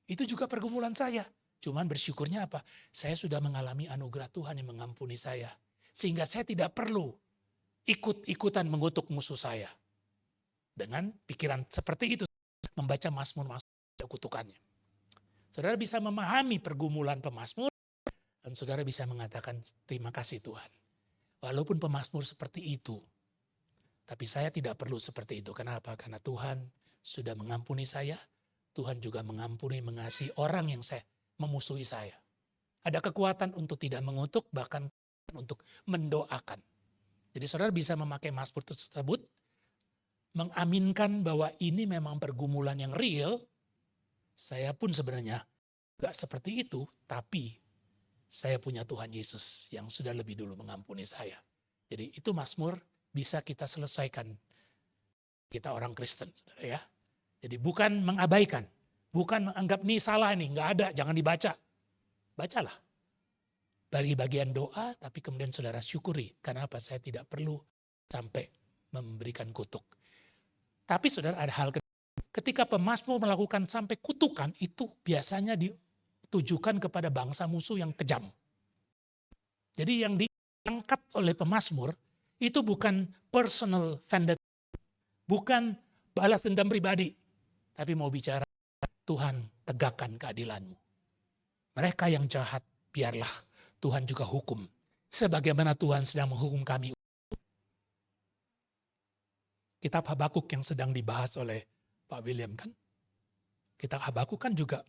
Itu juga pergumulan saya. Cuman bersyukurnya apa? Saya sudah mengalami anugerah Tuhan yang mengampuni saya. Sehingga saya tidak perlu ikut-ikutan mengutuk musuh saya. Dengan pikiran seperti itu, membaca mazmur-mazmur kutukannya. Saudara bisa memahami pergumulan pemazmur, dan saudara bisa mengatakan terima kasih Tuhan. Walaupun pemazmur seperti itu, tapi saya tidak perlu seperti itu. Kenapa? Karena Tuhan sudah mengampuni saya, Tuhan juga mengampuni, mengasihi orang yang memusuhi saya. Ada kekuatan untuk tidak mengutuk, bahkan untuk mendoakan. Jadi saudara bisa memakai mazmur tersebut, mengaminkan bahwa ini memang pergumulan yang real. Saya pun sebenarnya gak seperti itu, tapi saya punya Tuhan Yesus yang sudah lebih dulu mengampuni saya. Jadi itu mazmur bisa kita selesaikan. Kita orang Kristen, saudara ya. Jadi bukan mengabaikan, bukan menganggap nih salah nih, nggak ada, jangan dibaca. Bacalah. Dari bagian doa, tapi kemudian saudara syukuri. Karena apa? Saya tidak perlu sampai memberikan kutuk. Tapi saudara ada hal ketika pemazmur melakukan sampai kutukan, itu biasanya ditujukan kepada bangsa musuh yang kejam. Jadi yang diangkat oleh pemazmur, itu bukan personal vendetta, bukan balas dendam pribadi. Tapi mau bicara, Tuhan tegakkan keadilanmu. Mereka yang jahat, biarlah Tuhan juga hukum. Sebagaimana Tuhan sedang menghukum kami. Kitab Habakuk yang sedang dibahas oleh Pak William kan. Kitab Habakuk kan juga,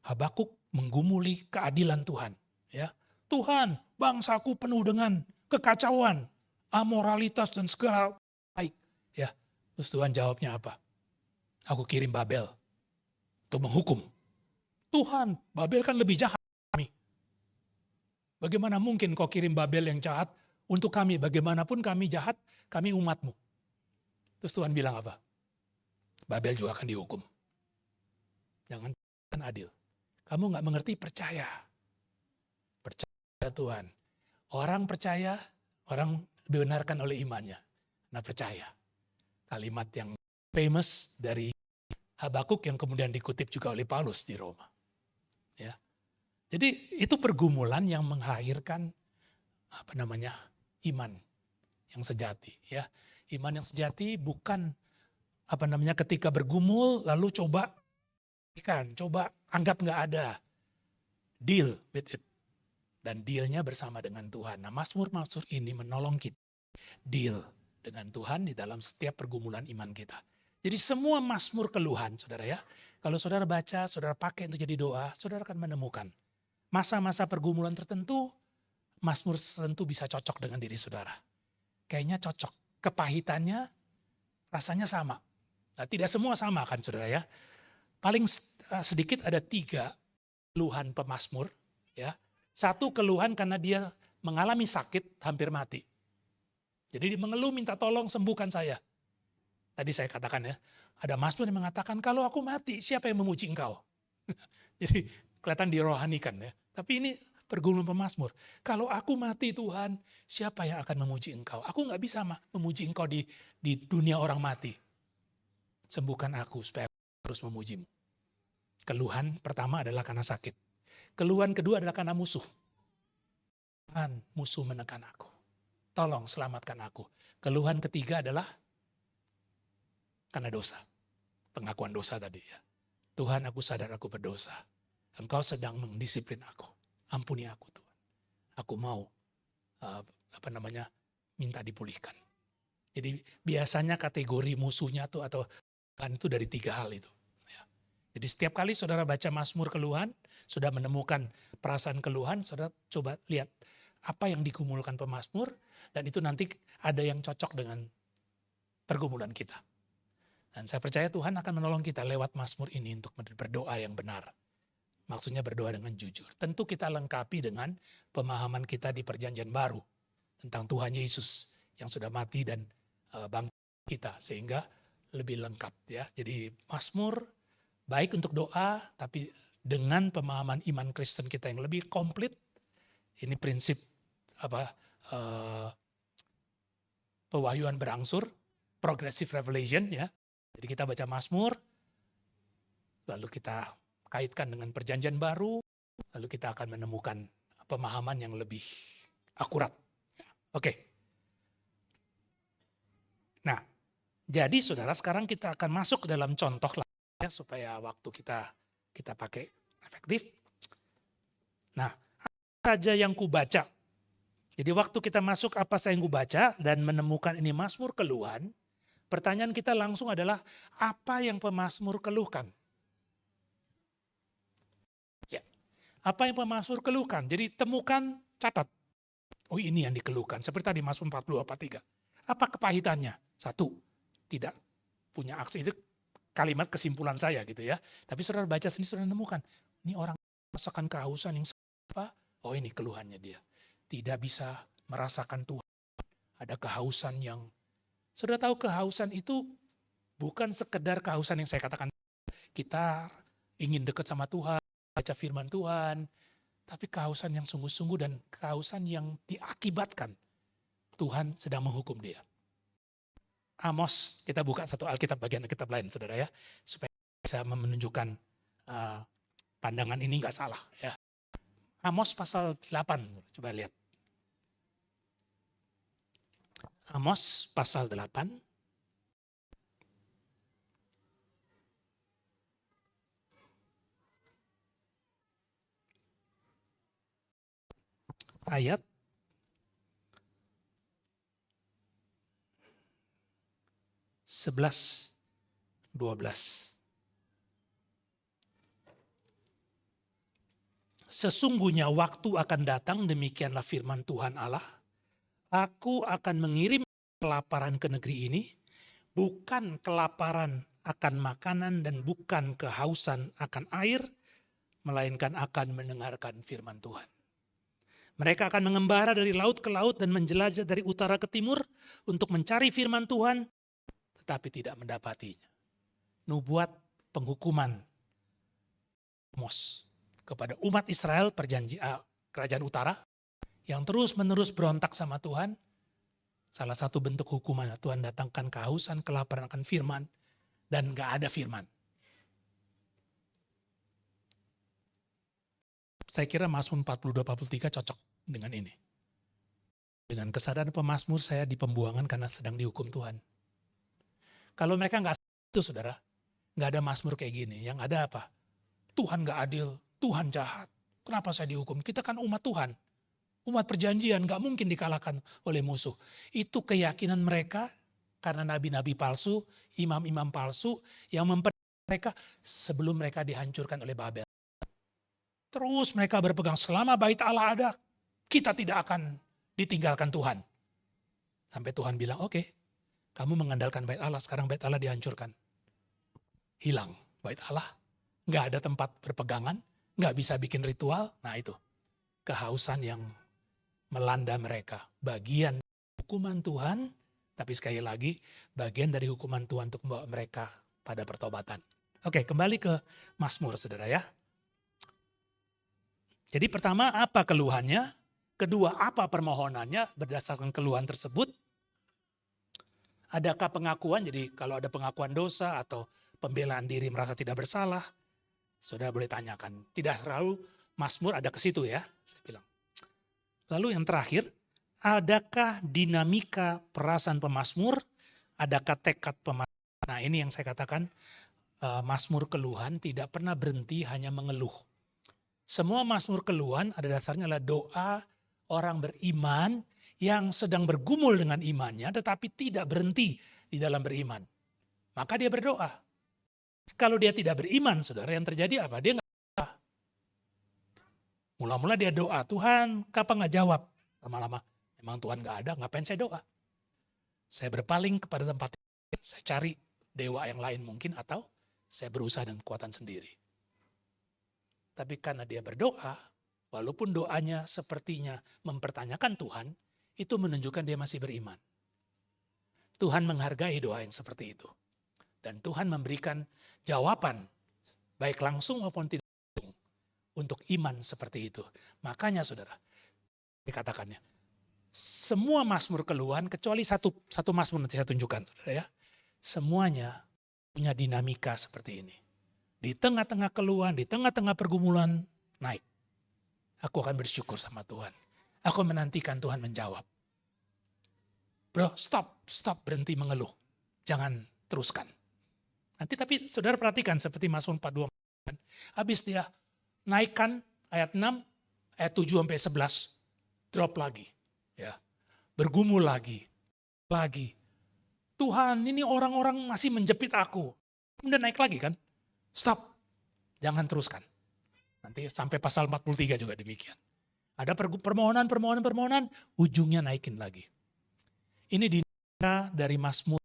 Habakuk menggumuli keadilan Tuhan. Ya, Tuhan, bangsaku penuh dengan kekacauan, amoralitas dan segala baik. Ya, terus Tuhan jawabnya apa? Aku kirim Babel untuk menghukum. Tuhan, Babel kan lebih jahat dari kami. Bagaimana mungkin kau kirim Babel yang jahat untuk kami? Bagaimanapun kami jahat, kami umatmu. Terus Tuhan bilang apa? Babel juga akan dihukum. Jangan adil. Kamu gak mengerti, percaya. Percaya Tuhan. Orang percaya, orang dibenarkan oleh imannya. Nah percaya. Kalimat yang famous dari Habakuk yang kemudian dikutip juga oleh Paulus di Roma. Ya. Jadi itu pergumulan yang melahirkan iman yang sejati. Ya, iman yang sejati bukan ketika bergumul lalu coba anggap nggak ada, deal with it, dan dealnya bersama dengan Tuhan. Nah, Mazmur ini menolong kita deal dengan Tuhan di dalam setiap pergumulan iman kita. Jadi semua Mazmur keluhan, saudara ya, kalau saudara baca, saudara pakai untuk jadi doa, saudara akan menemukan masa-masa pergumulan tertentu, Mazmur tertentu bisa cocok dengan diri saudara. Kayaknya cocok. Kepahitannya rasanya sama. Nah, tidak semua sama kan saudara ya. Paling sedikit ada 3 keluhan pemazmur. Ya. 1 keluhan karena dia mengalami sakit hampir mati. Jadi dia mengeluh minta tolong sembuhkan saya. Tadi saya katakan ya, ada mazmur yang mengatakan kalau aku mati siapa yang memuji engkau? Jadi kelihatan dirohanikan ya. Tapi ini pergumulan pemazmur. Kalau aku mati Tuhan, siapa yang akan memuji engkau? Aku nggak bisa memuji engkau di dunia orang mati. Sembuhkan aku supaya aku terus memujimu. Keluhan pertama adalah karena sakit. Keluhan kedua adalah karena musuh. Tuhan, musuh menekan aku. Tolong selamatkan aku. Keluhan ketiga adalah karena dosa. Pengakuan dosa tadi ya. Tuhan, aku sadar aku berdosa. Engkau sedang mendisiplin aku. Ampuni aku Tuhan. Aku mau minta dipulihkan. Jadi biasanya kategori musuhnya tuh atau kan itu dari 3 hal itu. Ya. Jadi setiap kali saudara baca Mazmur keluhan, sudah menemukan perasaan keluhan, saudara coba lihat apa yang digumulkan pemazmur, dan itu nanti ada yang cocok dengan pergumulan kita. Dan saya percaya Tuhan akan menolong kita lewat Mazmur ini untuk berdoa yang benar. Maksudnya berdoa dengan jujur. Tentu kita lengkapi dengan pemahaman kita di Perjanjian Baru tentang Tuhan Yesus yang sudah mati dan bangkit kita, sehingga lebih lengkap ya. Jadi Mazmur baik untuk doa, tapi dengan pemahaman iman Kristen kita yang lebih komplit. Ini prinsip pewahyuan berangsur, progressive revelation ya. Jadi kita baca Mazmur, lalu kita kaitkan dengan Perjanjian Baru, lalu kita akan menemukan pemahaman yang lebih akurat. Oke. Nah, jadi saudara sekarang kita akan masuk ke dalam contoh lah ya, supaya waktu kita pakai efektif. Nah, apa saja yang kubaca? Jadi waktu kita masuk apa saja yang kubaca dan menemukan ini Mazmur keluhan, pertanyaan kita langsung adalah apa yang pemazmur keluhkan? Ya, apa yang pemazmur keluhkan? Jadi temukan, catat. Oh ini yang dikeluhkan. Seperti tadi Mazmur 42:3. Apa kepahitannya? 1, tidak punya akses. Itu kalimat kesimpulan saya gitu ya. Tapi saudara baca sendiri, saudara menemukan. Ini orang merasakan kehausan yang apa? Oh ini keluhannya dia. Tidak bisa merasakan Tuhan. Ada kehausan yang, saudara tahu kehausan itu bukan sekedar kehausan yang saya katakan. Kita ingin dekat sama Tuhan, baca firman Tuhan. Tapi kehausan yang sungguh-sungguh dan kehausan yang diakibatkan Tuhan sedang menghukum dia. Amos, kita buka satu Alkitab bagian Alkitab lain saudara ya. Supaya bisa menunjukkan pandangan ini nggak salah ya. Amos pasal 8, coba lihat. Amos pasal 8. Ayat 11, 12. Sesungguhnya waktu akan datang, demikianlah firman Tuhan Allah. Aku akan mengirim kelaparan ke negeri ini, bukan kelaparan akan makanan dan bukan kehausan akan air, melainkan akan mendengarkan firman Tuhan. Mereka akan mengembara dari laut ke laut dan menjelajah dari utara ke timur untuk mencari firman Tuhan, tetapi tidak mendapatinya. Nubuat penghukuman Amos kepada umat Israel, kerajaan utara, yang terus-menerus berontak sama Tuhan. Salah satu bentuk hukumannya, Tuhan datangkan kehausan, kelaparan akan firman, dan gak ada firman. Saya kira Mazmur 42-43 cocok dengan ini. Dengan kesadaran pemazmur saya di pembuangan karena sedang dihukum Tuhan. Kalau mereka nggak itu saudara, nggak ada mazmur kayak gini. Yang ada apa? Tuhan nggak adil, Tuhan jahat. Kenapa saya dihukum? Kita kan umat Tuhan. Umat perjanjian nggak mungkin dikalahkan oleh musuh. Itu keyakinan mereka karena nabi-nabi palsu, imam-imam palsu yang mereka sebelum mereka dihancurkan oleh Babel. Terus mereka berpegang selama bait Allah ada, kita tidak akan ditinggalkan Tuhan. Sampai Tuhan bilang, oke, kamu mengandalkan bait Allah, sekarang bait Allah dihancurkan. Hilang bait Allah, nggak ada tempat berpegangan, nggak bisa bikin ritual. Nah itu, kehausan yang melanda mereka. Bagian hukuman Tuhan, tapi sekali lagi, bagian dari hukuman Tuhan untuk membawa mereka pada pertobatan. Oke, kembali ke Mazmur, saudara ya. Jadi pertama, apa keluhannya? Kedua, apa permohonannya berdasarkan keluhan tersebut? Adakah pengakuan? Jadi kalau ada pengakuan dosa atau pembelaan diri merasa tidak bersalah, saudara boleh tanyakan. Tidak selalu Mazmur ada ke situ ya, saya bilang. Lalu yang terakhir, adakah dinamika perasaan pemazmur? Adakah tekad pemazmur? Nah ini yang saya katakan, Mazmur keluhan tidak pernah berhenti hanya mengeluh. Semua Mazmur keluhan ada dasarnya adalah doa orang beriman yang sedang bergumul dengan imannya tetapi tidak berhenti di dalam beriman. Maka dia berdoa. Kalau dia tidak beriman, saudara, yang terjadi apa? Dia nggak doa. Mula-mula dia doa, Tuhan kapan nggak jawab? Lama-lama, memang Tuhan nggak ada, ngapain saya doa? Saya berpaling kepada tempat, saya cari dewa yang lain mungkin, atau saya berusaha dengan kekuatan sendiri. Tapi karena dia berdoa, walaupun doanya sepertinya mempertanyakan Tuhan, itu menunjukkan dia masih beriman. Tuhan menghargai doa yang seperti itu. Dan Tuhan memberikan jawaban, baik langsung maupun tidak langsung, untuk iman seperti itu. Makanya saudara, dikatakannya, semua Mazmur keluhan, kecuali satu Mazmur nanti saya tunjukkan, saudara ya. Semuanya punya dinamika seperti ini. Di tengah-tengah keluhan, di tengah-tengah pergumulan, naik. Aku akan bersyukur sama Tuhan. Aku menantikan Tuhan menjawab. Bro, stop, berhenti mengeluh. Jangan teruskan. Nanti tapi saudara perhatikan seperti Mazmur 42. Habis dia naikkan ayat 6, ayat 7 sampai 11. Drop lagi. Ya. Bergumul lagi. Tuhan, ini orang-orang masih menjepit aku. Kemudian naik lagi kan. Stop. Jangan teruskan. Nanti sampai pasal 43 juga demikian. Ada permohonan, ujungnya naikin lagi. Ini dinamika dari Mazmur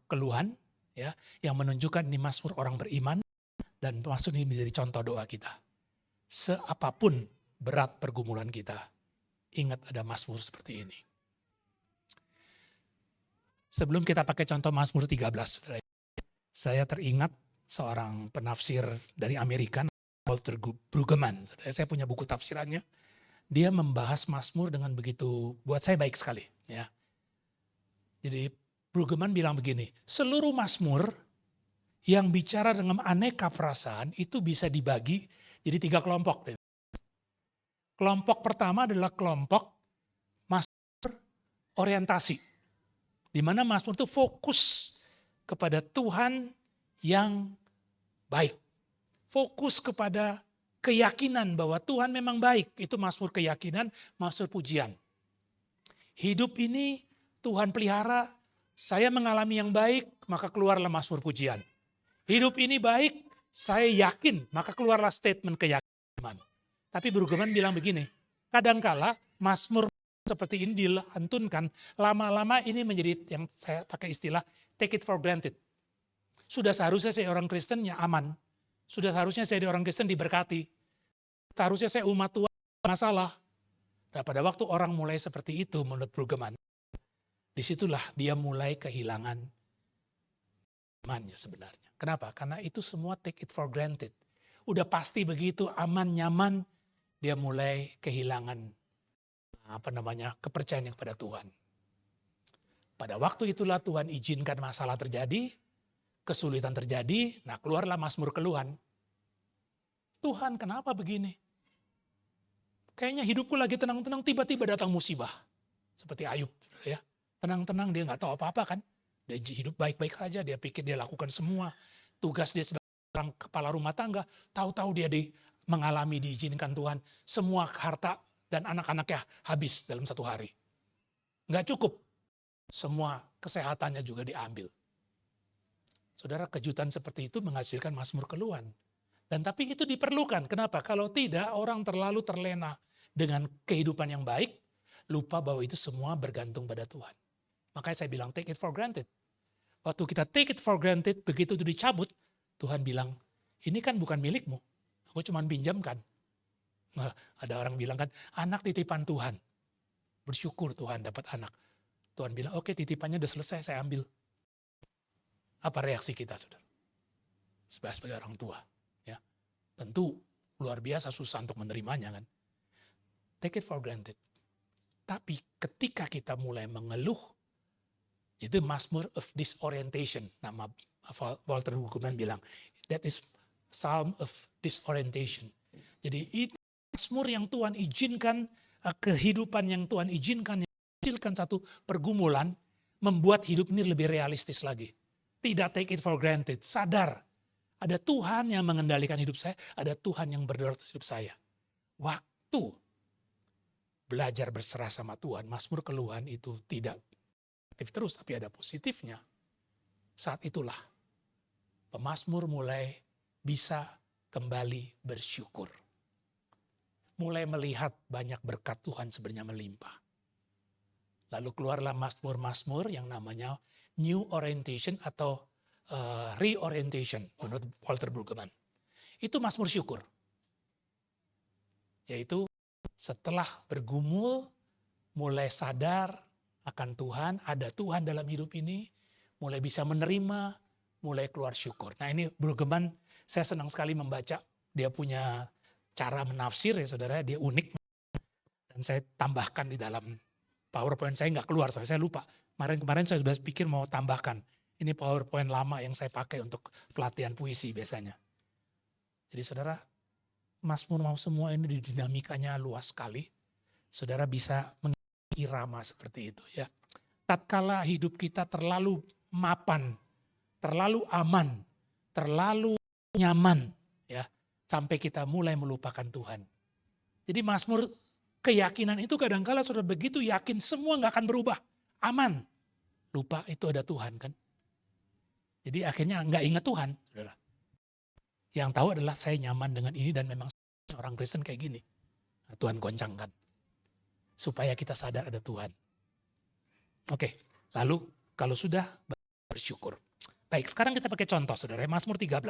keluhan, ya, yang menunjukkan ini Mazmur orang beriman, dan Mazmur ini menjadi contoh doa kita. Seapapun berat pergumulan kita, ingat ada Mazmur seperti ini. Sebelum kita pakai contoh Mazmur 13, saya teringat seorang penafsir dari Amerika, Walter Brueggemann. Saya punya buku tafsirannya. Dia membahas Mazmur dengan begitu, buat saya baik sekali. Ya. Jadi Brueggemann bilang begini, seluruh Mazmur yang bicara dengan aneka perasaan itu bisa dibagi jadi 3 kelompok. Kelompok pertama adalah kelompok Mazmur orientasi. Di mana Mazmur itu fokus kepada Tuhan yang baik. Fokus kepada keyakinan bahwa Tuhan memang baik. Itu Mazmur keyakinan, Mazmur pujian. Hidup ini Tuhan pelihara, saya mengalami yang baik, maka keluarlah Mazmur pujian. Hidup ini baik, saya yakin, maka keluarlah statement keyakinan. Tapi Brueggemann bilang begini, kadangkala Mazmur seperti ini dilantunkan, lama-lama ini menjadi yang saya pakai istilah take it for granted. Sudah seharusnya saya orang Kristen ya aman. Sudah seharusnya saya orang Kristen diberkati. Seharusnya saya umat Tuhan masalah. Nah, pada waktu orang mulai seperti itu menurut Brueggemann, disitulah dia mulai kehilangan imannya sebenarnya. Kenapa? Karena itu semua take it for granted. Udah pasti begitu, aman, nyaman, dia mulai kehilangan kepercayaan kepada Tuhan. Pada waktu itulah Tuhan izinkan masalah terjadi, kesulitan terjadi, nah keluarlah Mazmur keluhan. Tuhan kenapa begini? Kayaknya hidupku lagi tenang-tenang, tiba-tiba datang musibah. Seperti Ayub, ya. Tenang-tenang, dia nggak tahu apa-apa kan. Dia hidup baik-baik saja, dia pikir dia lakukan semua tugas dia sebagai orang kepala rumah tangga. Tahu-tahu dia mengalami diizinkan Tuhan, semua harta dan anak-anaknya habis dalam satu hari. Nggak cukup, semua kesehatannya juga diambil. Saudara, kejutan seperti itu menghasilkan Mazmur keluhan. Dan tapi itu diperlukan. Kenapa? Kalau tidak, orang terlalu terlena dengan kehidupan yang baik, lupa bahwa itu semua bergantung pada Tuhan. Makanya saya bilang take it for granted. Waktu kita take it for granted, begitu itu dicabut, Tuhan bilang, ini kan bukan milikmu, aku cuma pinjamkan. Nah, ada orang bilang kan, anak titipan Tuhan. Bersyukur Tuhan dapat anak. Tuhan bilang, oke, titipannya udah selesai, saya ambil. Apa reaksi kita, saudara? Sebagai orang tua. Ya, tentu luar biasa susah untuk menerimanya kan. Take it for granted. Tapi ketika kita mulai mengeluh, itu Mazmur of disorientation. Nama Walter Brueggemann bilang, that is Psalm of disorientation. Jadi itu Mazmur yang Tuhan izinkan, kehidupan yang Tuhan izinkan, yang menghasilkan satu pergumulan, membuat hidup ini lebih realistis lagi. Tidak take it for granted, sadar. Ada Tuhan yang mengendalikan hidup saya, ada Tuhan yang berdaulat atas hidup saya. Waktu belajar berserah sama Tuhan, Mazmur keluhan itu tidak negatif terus, tapi ada positifnya. Saat itulah pemazmur mulai bisa kembali bersyukur. Mulai melihat banyak berkat Tuhan sebenarnya melimpah. Lalu keluarlah mazmur-mazmur yang namanya new orientation atau reorientation menurut Walter Brueggemann. Itu mazmur syukur. Yaitu setelah bergumul, mulai sadar akan Tuhan, ada Tuhan dalam hidup ini, mulai bisa menerima, mulai keluar syukur. Nah ini Brueggemann, saya senang sekali membaca, dia punya cara menafsir ya saudara, dia unik. Dan saya tambahkan di dalam PowerPoint, saya nggak keluar, saya lupa. Kemarin saya sudah pikir mau tambahkan. Ini PowerPoint lama yang saya pakai untuk pelatihan puisi biasanya. Jadi saudara, Mazmur mau semua ini dinamikanya luas sekali. Saudara bisa mengikuti irama seperti itu ya. Tatkala hidup kita terlalu mapan, terlalu aman, terlalu nyaman ya, sampai kita mulai melupakan Tuhan. Jadi Mazmur keyakinan itu kadang-kala sudah begitu yakin semua nggak akan berubah, aman. Lupa itu ada Tuhan kan. Jadi akhirnya nggak ingat Tuhan, saudara. Yang tahu adalah saya nyaman dengan ini dan memang orang Kristen kayak gini. Nah, Tuhan goncangkan. Supaya kita sadar ada Tuhan. Oke, lalu kalau sudah bersyukur. Baik, sekarang kita pakai contoh saudara, Mazmur 13.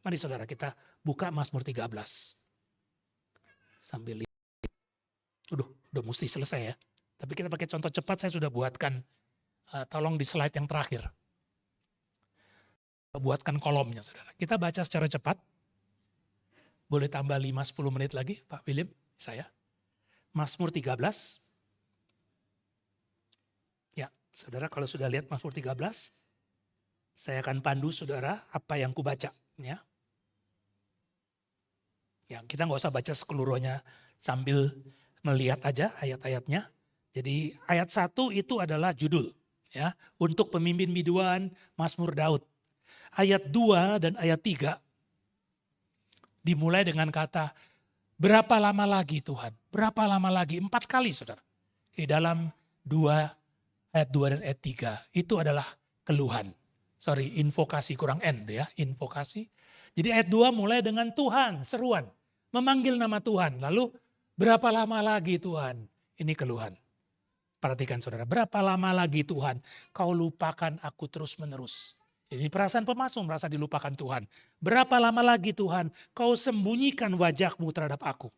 Mari saudara kita buka Mazmur 13. Sambil lihat. Udah mesti selesai ya. Tapi kita pakai contoh cepat, saya sudah buatkan. Tolong di slide yang terakhir. Buatkan kolomnya saudara. Kita baca secara cepat. Boleh tambah 5-10 menit lagi Pak William, saya. Mazmur 13. Ya, saudara kalau sudah lihat Mazmur 13, saya akan pandu saudara apa yang kubaca. Ya, kita nggak usah baca sekeluruhnya sambil melihat aja ayat-ayatnya. Jadi ayat 1 itu adalah judul. Ya, untuk pemimpin biduan Mazmur Daud. Ayat 2 dan ayat 3 dimulai dengan kata, berapa lama lagi Tuhan? Berapa lama lagi? 4 kali saudara. Di dalam ayat 2 dan ayat 3 itu adalah keluhan. Invokasi kurang N ya, invokasi. Jadi ayat 2 mulai dengan Tuhan, seruan. Memanggil nama Tuhan. Lalu berapa lama lagi Tuhan? Ini keluhan. Perhatikan saudara, berapa lama lagi Tuhan kau lupakan aku terus menerus. Ini perasaan pemazmur merasa dilupakan Tuhan. Berapa lama lagi Tuhan kau sembunyikan wajahmu terhadap aku.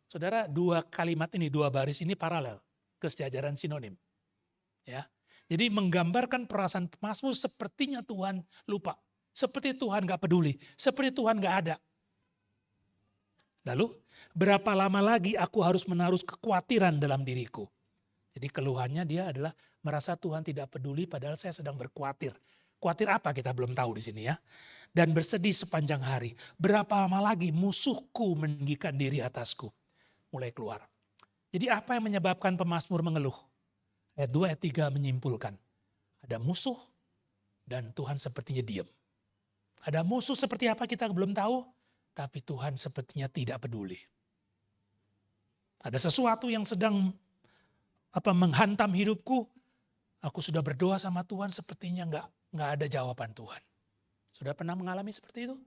Saudara, 2 kalimat ini, 2 baris ini paralel. Kesejajaran sinonim. Ya, jadi menggambarkan perasaan pemazmur sepertinya Tuhan lupa. Seperti Tuhan gak peduli. Seperti Tuhan gak ada. Lalu, berapa lama lagi aku harus menaruh kekhawatiran dalam diriku. Jadi keluhannya dia adalah merasa Tuhan tidak peduli padahal saya sedang berkhawatir. Khawatir apa kita belum tahu di sini ya. Dan bersedih sepanjang hari. Berapa lama lagi musuhku meninggikan diri atasku. Mulai keluar. Jadi apa yang menyebabkan pemazmur mengeluh? Ayat 2, ayat 3 menyimpulkan. Ada musuh dan Tuhan sepertinya diam. Ada musuh seperti apa kita belum tahu. Tapi Tuhan sepertinya tidak peduli. Ada sesuatu yang sedang menghantam hidupku. Aku sudah berdoa sama Tuhan sepertinya nggak ada jawaban Tuhan. Sudah pernah mengalami seperti itu?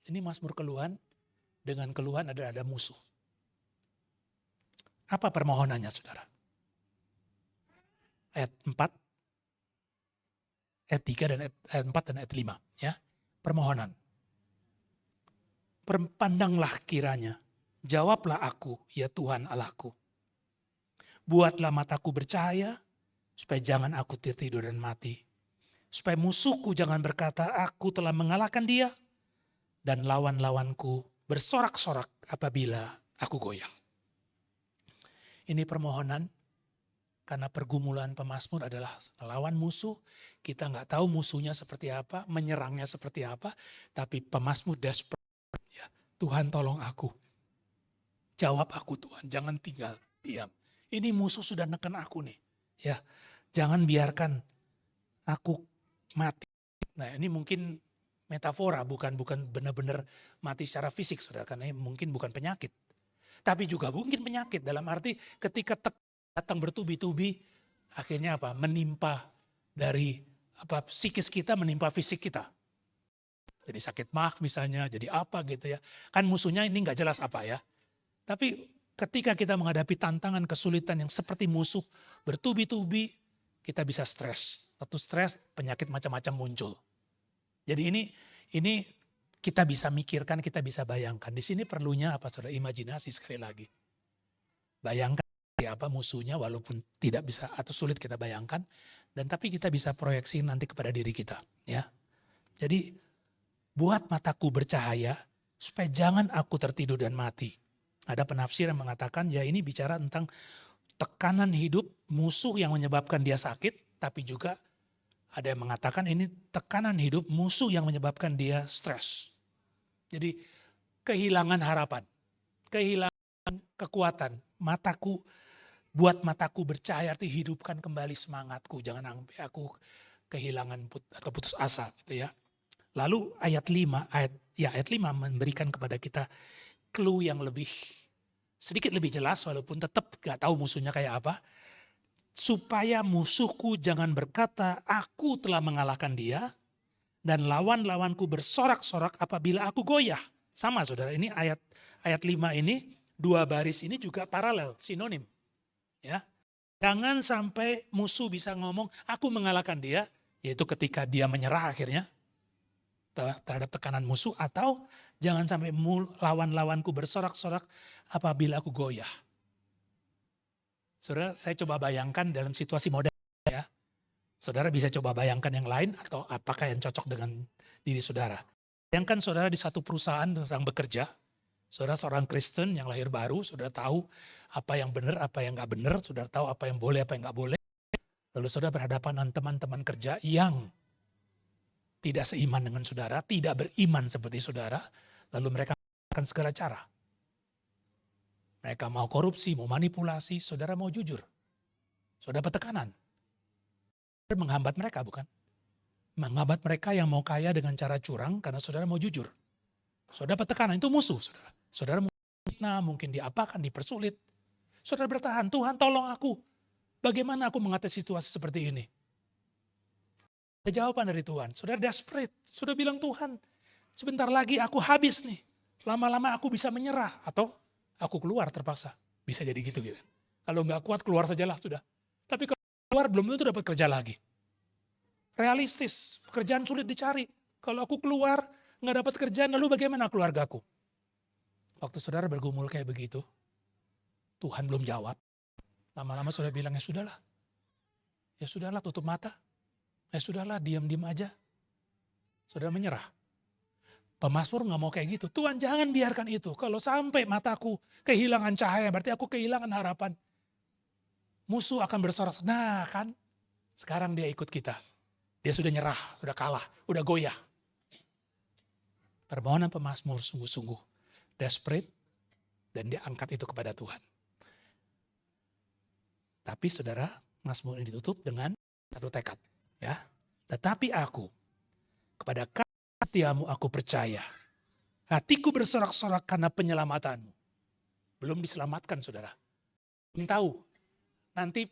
Ini mazmur keluhan, dengan keluhan ada musuh. Apa permohonannya saudara? Ayat 4, ayat 3 dan ayat 4 dan ayat 5. Ya. Permohonan. Pandanglah kiranya, jawablah aku ya Tuhan Allahku. Buatlah mataku bercahaya, supaya jangan aku tertidur dan mati. Supaya musuhku jangan berkata, aku telah mengalahkan dia. Dan lawan-lawanku bersorak-sorak apabila aku goyah. Ini permohonan, karena pergumulan pemazmur adalah melawan musuh. Kita nggak tahu musuhnya seperti apa, menyerangnya seperti apa. Tapi pemazmur desperate. Ya, Tuhan tolong aku. Jawab aku Tuhan, jangan tinggal diam. Ini musuh sudah neken aku nih. Ya, jangan biarkan aku mati. Nah ini mungkin metafora, bukan benar-benar mati secara fisik saudara. Karena mungkin bukan penyakit. Tapi juga mungkin penyakit dalam arti ketika datang bertubi-tubi. Akhirnya menimpa dari psikis kita menimpa fisik kita. Jadi sakit mah misalnya, jadi apa gitu ya. Kan musuhnya ini gak jelas apa ya. Tapi ketika kita menghadapi tantangan kesulitan yang seperti musuh bertubi-tubi. Kita bisa stres. Satu stres, penyakit macam-macam muncul. Jadi ini kita bisa mikirkan, kita bisa bayangkan. Di sini perlunya saudara? Imajinasi sekali lagi. Bayangkan apa musuhnya walaupun tidak bisa atau sulit kita bayangkan. Dan tapi kita bisa proyeksi nanti kepada diri kita. Ya. Jadi buat mataku bercahaya supaya jangan aku tertidur dan mati. Ada penafsir yang mengatakan ya ini bicara tentang tekanan hidup, musuh yang menyebabkan dia sakit, tapi juga ada yang mengatakan ini tekanan hidup, musuh yang menyebabkan dia stres. Jadi kehilangan harapan, kehilangan kekuatan. Buat mataku bercahaya, arti hidupkan kembali semangatku. Jangan sampai aku kehilangan atau putus asa gitu ya. Lalu ayat 5 memberikan kepada kita clue yang sedikit lebih jelas walaupun tetap gak tahu musuhnya kayak apa. Supaya musuhku jangan berkata aku telah mengalahkan dia dan lawan-lawanku bersorak-sorak apabila aku goyah. Sama saudara, ini ayat 5 ini 2 baris ini juga paralel, sinonim. Ya. Jangan sampai musuh bisa ngomong aku mengalahkan dia, yaitu ketika dia menyerah akhirnya terhadap tekanan musuh, atau jangan sampai lawan-lawanku bersorak-sorak apabila aku goyah. Saudara, saya coba bayangkan dalam situasi modern ya. Saudara bisa coba bayangkan yang lain atau apakah yang cocok dengan diri saudara. Bayangkan saudara di satu perusahaan sedang bekerja. Saudara seorang Kristen yang lahir baru, saudara tahu apa yang benar, apa yang nggak benar, saudara tahu apa yang boleh, apa yang nggak boleh. Lalu saudara berhadapan dengan teman-teman kerja yang tidak seiman dengan saudara, tidak beriman seperti saudara, lalu mereka akan segala cara. Mereka mau korupsi, mau manipulasi, saudara mau jujur. Saudara dapat tekanan. Menghambat mereka bukan? Menghambat mereka yang mau kaya dengan cara curang karena saudara mau jujur. Saudara dapat tekanan, itu musuh saudara. Saudara mungkin fitnah, mungkin diapakan, dipersulit. Saudara bertahan, Tuhan tolong aku. Bagaimana aku mengatasi situasi seperti ini? Ada jawaban dari Tuhan. Saudara desperate. Saudara bilang Tuhan, sebentar lagi aku habis nih. Lama-lama aku bisa menyerah. Atau aku keluar terpaksa. Bisa jadi gitu. Kalau nggak kuat keluar sajalah sudah. Tapi kalau keluar belum tentu dapat kerja lagi. Realistis. Pekerjaan sulit dicari. Kalau aku keluar nggak dapat kerjaan, lalu bagaimana keluargaku? Waktu saudara bergumul kayak begitu, Tuhan belum jawab. Lama-lama saudara bilang ya sudahlah tutup mata. Ya sudahlah, diam-diam aja. Saudara menyerah. Pemazmur gak mau kayak gitu. Tuhan jangan biarkan itu. Kalau sampai mataku kehilangan cahaya, berarti aku kehilangan harapan. Musuh akan bersorak. Nah kan, Sekarang dia ikut kita. Dia sudah nyerah, sudah kalah, sudah goyah. Permohonan pemazmur sungguh-sungguh desperate, dan dia angkat itu kepada Tuhan. Tapi saudara, mazmur ini ditutup dengan satu tekad. Ya, tetapi aku, kepada kasih setiamu aku percaya. Hatiku bersorak-sorak karena penyelamatanmu. Belum diselamatkan saudara. Belum tahu nanti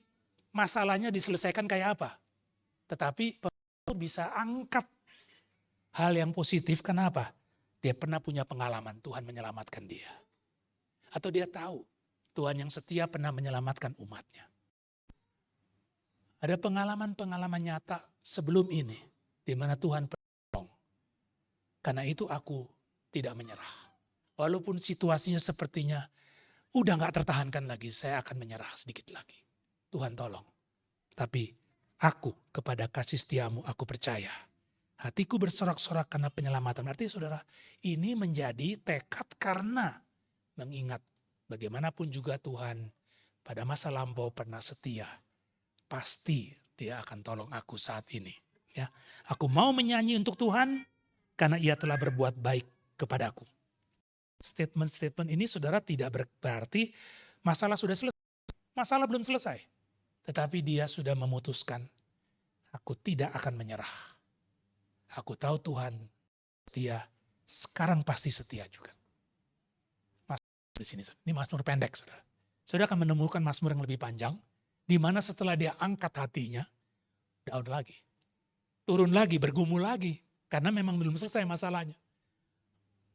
masalahnya diselesaikan kayak apa. Tetapi bisa angkat hal yang positif. Kenapa? Dia pernah punya pengalaman Tuhan menyelamatkan dia. Atau dia tahu Tuhan yang setia pernah menyelamatkan umatnya. Ada pengalaman-pengalaman nyata sebelum ini di mana Tuhan menolong. Karena itu aku tidak menyerah. Walaupun situasinya sepertinya udah gak tertahankan lagi, saya akan menyerah sedikit lagi. Tuhan tolong. Tapi aku kepada kasih setiamu aku percaya. Hatiku bersorak-sorak karena penyelamatan. Artinya saudara, ini menjadi tekad karena mengingat bagaimanapun juga Tuhan pada masa lampau pernah setia. Pasti dia akan tolong aku saat ini. Ya, aku mau menyanyi untuk Tuhan karena ia telah berbuat baik kepadaku. Statement-statement ini saudara tidak berarti masalah sudah selesai. Masalah belum selesai. Tetapi dia sudah memutuskan, aku tidak akan menyerah. Aku tahu Tuhan setia, sekarang pasti setia juga. Mazmur di sini, ini mazmur pendek saudara. Saudara akan menemukan mazmur yang lebih panjang, di mana setelah dia angkat hatinya, down lagi. Turun lagi, bergumul lagi. Karena memang belum selesai masalahnya.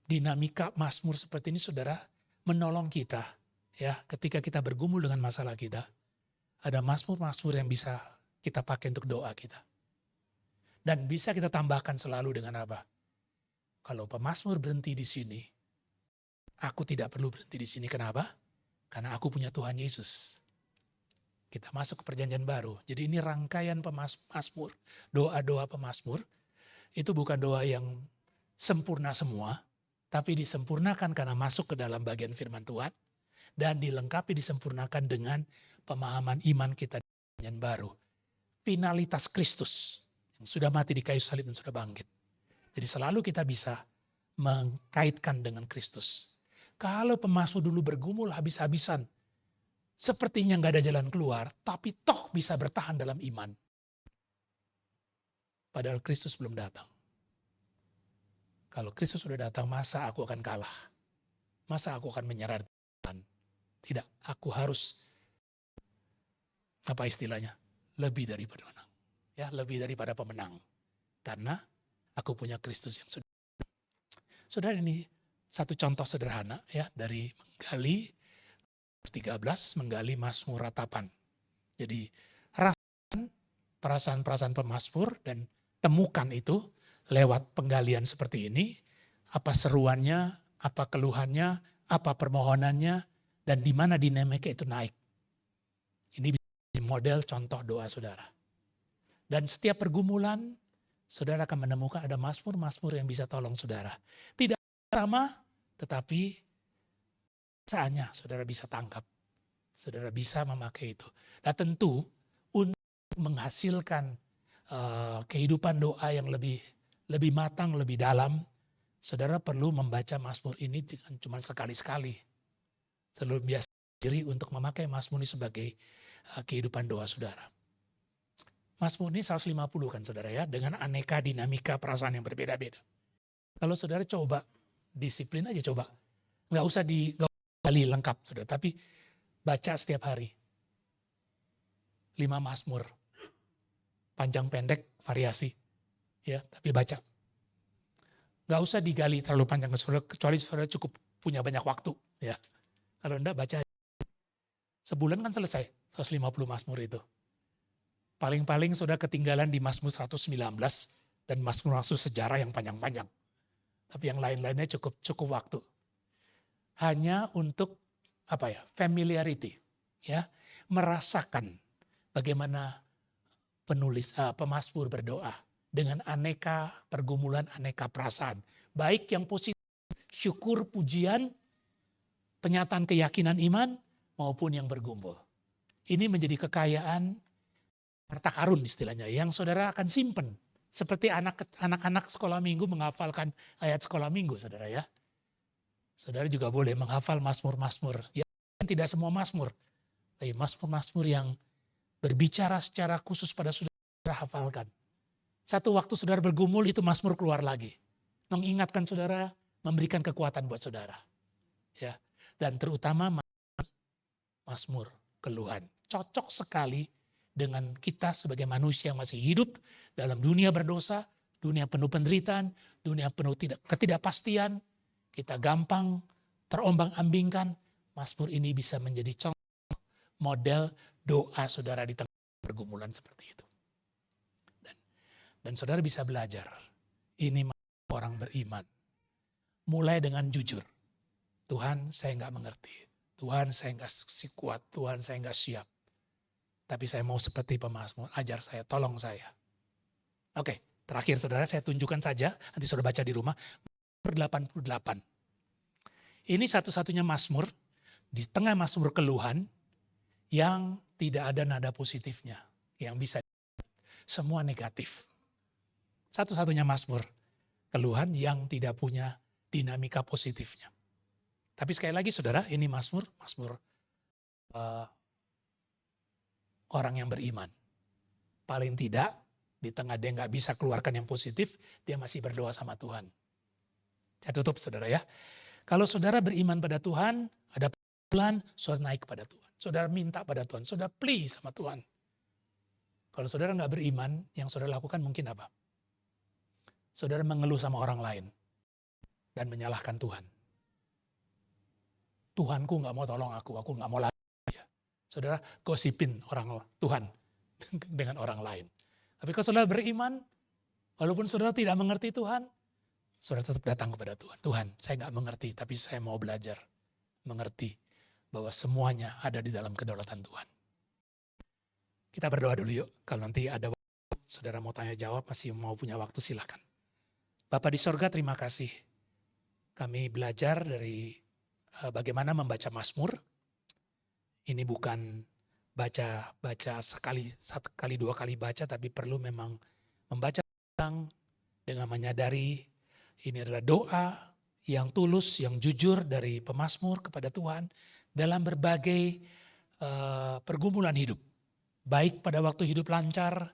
Dinamika mazmur seperti ini saudara menolong kita ya ketika kita bergumul dengan masalah kita. Ada mazmur-mazmur yang bisa kita pakai untuk doa kita. Dan bisa kita tambahkan selalu dengan apa? Kalau pemazmur berhenti di sini, aku tidak perlu berhenti di sini. Kenapa? Karena aku punya Tuhan Yesus. Kita masuk ke perjanjian baru. Jadi ini rangkaian pemazmur, doa-doa pemazmur. Itu bukan doa yang sempurna semua, tapi disempurnakan karena masuk ke dalam bagian firman Tuhan. Dan dilengkapi disempurnakan dengan pemahaman iman kita di perjanjian baru. Finalitas Kristus yang sudah mati di kayu salib dan sudah bangkit. Jadi selalu kita bisa mengkaitkan dengan Kristus. Kalau pemazmur dulu bergumul habis-habisan, sepertinya nggak ada jalan keluar, tapi toh bisa bertahan dalam iman. Padahal Kristus belum datang. Kalau Kristus sudah datang, masa aku akan kalah? Masa aku akan menyerah? Tidak, aku harus, apa istilahnya? Lebih daripada menang. Ya, lebih daripada pemenang. Karena aku punya Kristus yang sudah. Saudara, ini satu contoh sederhana ya dari menggali 13 menggali mazmur ratapan. Jadi rasakan perasaan-perasaan pemazmur dan temukan itu lewat penggalian seperti ini. Apa seruannya, apa keluhannya, apa permohonannya, dan di mana dinamika itu naik. Ini bisa jadi model contoh doa saudara. Dan setiap pergumulan, saudara akan menemukan ada mazmur-mazmur yang bisa tolong saudara. Tidak sama, tetapi saatnya saudara bisa tangkap. Saudara bisa memakai itu. Dan tentu untuk menghasilkan kehidupan doa yang lebih matang, lebih dalam, saudara perlu membaca mazmur ini cuma sekali-sekali. Selalu biasa diri untuk memakai mazmur ini sebagai kehidupan doa saudara. Mazmur ini 150 kan saudara ya, dengan aneka dinamika perasaan yang berbeda-beda. Kalau saudara coba, disiplin aja coba. Nggak usah digali lengkap saudara, tapi baca setiap hari. 5 mazmur. Panjang pendek variasi. Ya, tapi baca. Nggak usah digali terlalu panjang kecuali saudara cukup punya banyak waktu. Ya. Kalau enggak baca. Sebulan kan selesai 150 mazmur itu. Paling-paling saudara ketinggalan di mazmur 119 dan mazmur sejarah yang panjang-panjang. Tapi yang lain-lainnya cukup waktu. Hanya untuk familiarity, ya, merasakan bagaimana pemazmur berdoa dengan aneka pergumulan, aneka perasaan, baik yang positif, syukur, pujian, penyataan keyakinan iman maupun yang bergumul. Ini menjadi kekayaan harta karun istilahnya, yang saudara akan simpen. Seperti anak-anak sekolah minggu menghafalkan ayat sekolah minggu, saudara ya. Saudara juga boleh menghafal mazmur-mazmur. Ya, tidak semua mazmur, tapi mazmur-mazmur yang berbicara secara khusus pada saudara hafalkan. Satu waktu saudara bergumul, itu mazmur keluar lagi. Mengingatkan saudara, memberikan kekuatan buat saudara. Ya, dan terutama mazmur keluhan. Cocok sekali dengan kita sebagai manusia yang masih hidup dalam dunia berdosa, dunia penuh penderitaan, dunia penuh ketidakpastian. Kita gampang terombang-ambingkan. Mazmur ini bisa menjadi contoh model doa saudara di tengah pergumulan seperti itu. Dan saudara bisa belajar. Ini orang beriman. Mulai dengan jujur. Tuhan, saya nggak mengerti. Tuhan, saya nggak kuat. Tuhan, saya nggak siap. Tapi saya mau seperti pemazmur. Ajar saya, tolong saya. Oke, terakhir saudara, saya tunjukkan saja. Nanti saudara baca di rumah. Mazmur 88. Ini satu-satunya mazmur di tengah mazmur keluhan yang tidak ada nada positifnya. Yang bisa semua negatif. Satu-satunya mazmur keluhan yang tidak punya dinamika positifnya. Tapi sekali lagi saudara, ini mazmur orang yang beriman. Paling tidak, di tengah dia nggak bisa keluarkan yang positif, dia masih berdoa sama Tuhan. Saya tutup saudara ya. Kalau saudara beriman pada Tuhan, ada pelan, saudara naik pada Tuhan. Saudara minta pada Tuhan, saudara please sama Tuhan. Kalau saudara nggak beriman, yang saudara lakukan mungkin apa? Saudara mengeluh sama orang lain dan menyalahkan Tuhan. Tuhanku nggak mau tolong aku nggak mau lagi. Saudara gosipin orang Tuhan dengan orang lain. Tapi kalau saudara beriman, walaupun saudara tidak mengerti Tuhan, saudara tetap datang kepada Tuhan. Tuhan, saya nggak mengerti, tapi saya mau belajar mengerti bahwa semuanya ada di dalam kedaulatan Tuhan. Kita berdoa dulu yuk. Kalau nanti ada waktu, saudara mau tanya jawab, masih mau punya waktu, silahkan. Bapa di sorga, terima kasih. Kami belajar dari bagaimana membaca mazmur. Ini bukan baca sekali, satu kali, dua kali baca, tapi perlu memang membaca dengan menyadari ini adalah doa yang tulus, yang jujur dari pemazmur kepada Tuhan dalam berbagai pergumulan hidup. Baik pada waktu hidup lancar,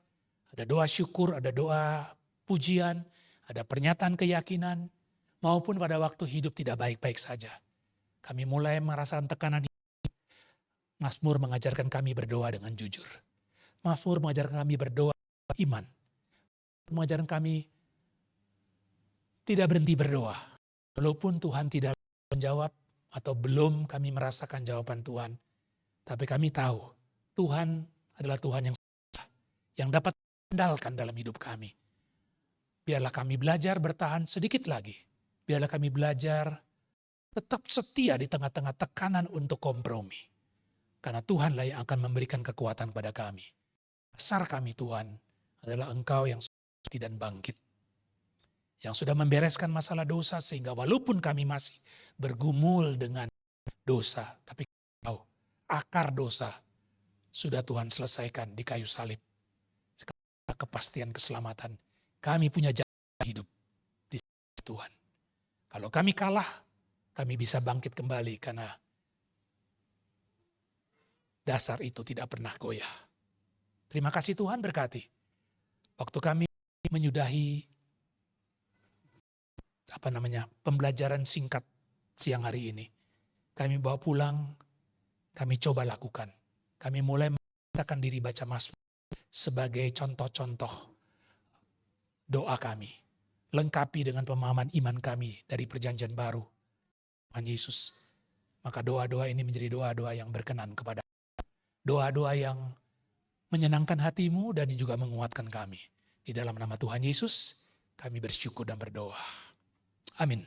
ada doa syukur, ada doa pujian, ada pernyataan keyakinan, maupun pada waktu hidup tidak baik-baik saja. Kami mulai merasakan tekanan hidup. Mazmur mengajarkan kami berdoa dengan jujur. Mazmur mengajarkan kami berdoa iman. Mengajarkan kami tidak berhenti berdoa. Walaupun Tuhan tidak menjawab atau belum kami merasakan jawaban Tuhan. Tapi kami tahu Tuhan adalah Tuhan yang dapat mengandalkan dalam hidup kami. Biarlah kami belajar bertahan sedikit lagi. Biarlah kami belajar tetap setia di tengah-tengah tekanan untuk kompromi. Karena Tuhanlah yang akan memberikan kekuatan pada kami. Dasar kami Tuhan adalah Engkau yang suci dan bangkit. Yang sudah membereskan masalah dosa sehingga walaupun kami masih bergumul dengan dosa. Tapi tahu akar dosa sudah Tuhan selesaikan di kayu salib. Sekarang kepastian keselamatan. Kami punya jalan hidup di Tuhan. Kalau kami kalah, kami bisa bangkit kembali karena dasar itu tidak pernah goyah. Terima kasih Tuhan, berkati. Waktu kami menyudahi pembelajaran singkat siang hari ini, kami bawa pulang, kami coba lakukan. Kami mulai mengatakan diri baca mazmur sebagai contoh-contoh doa kami. Lengkapi dengan pemahaman iman kami dari perjanjian baru. Tuhan Yesus. Maka doa-doa ini menjadi doa-doa yang berkenan kepada doa-doa yang menyenangkan hatimu dan juga menguatkan kami. Di dalam nama Tuhan Yesus, kami bersyukur dan berdoa. Amin.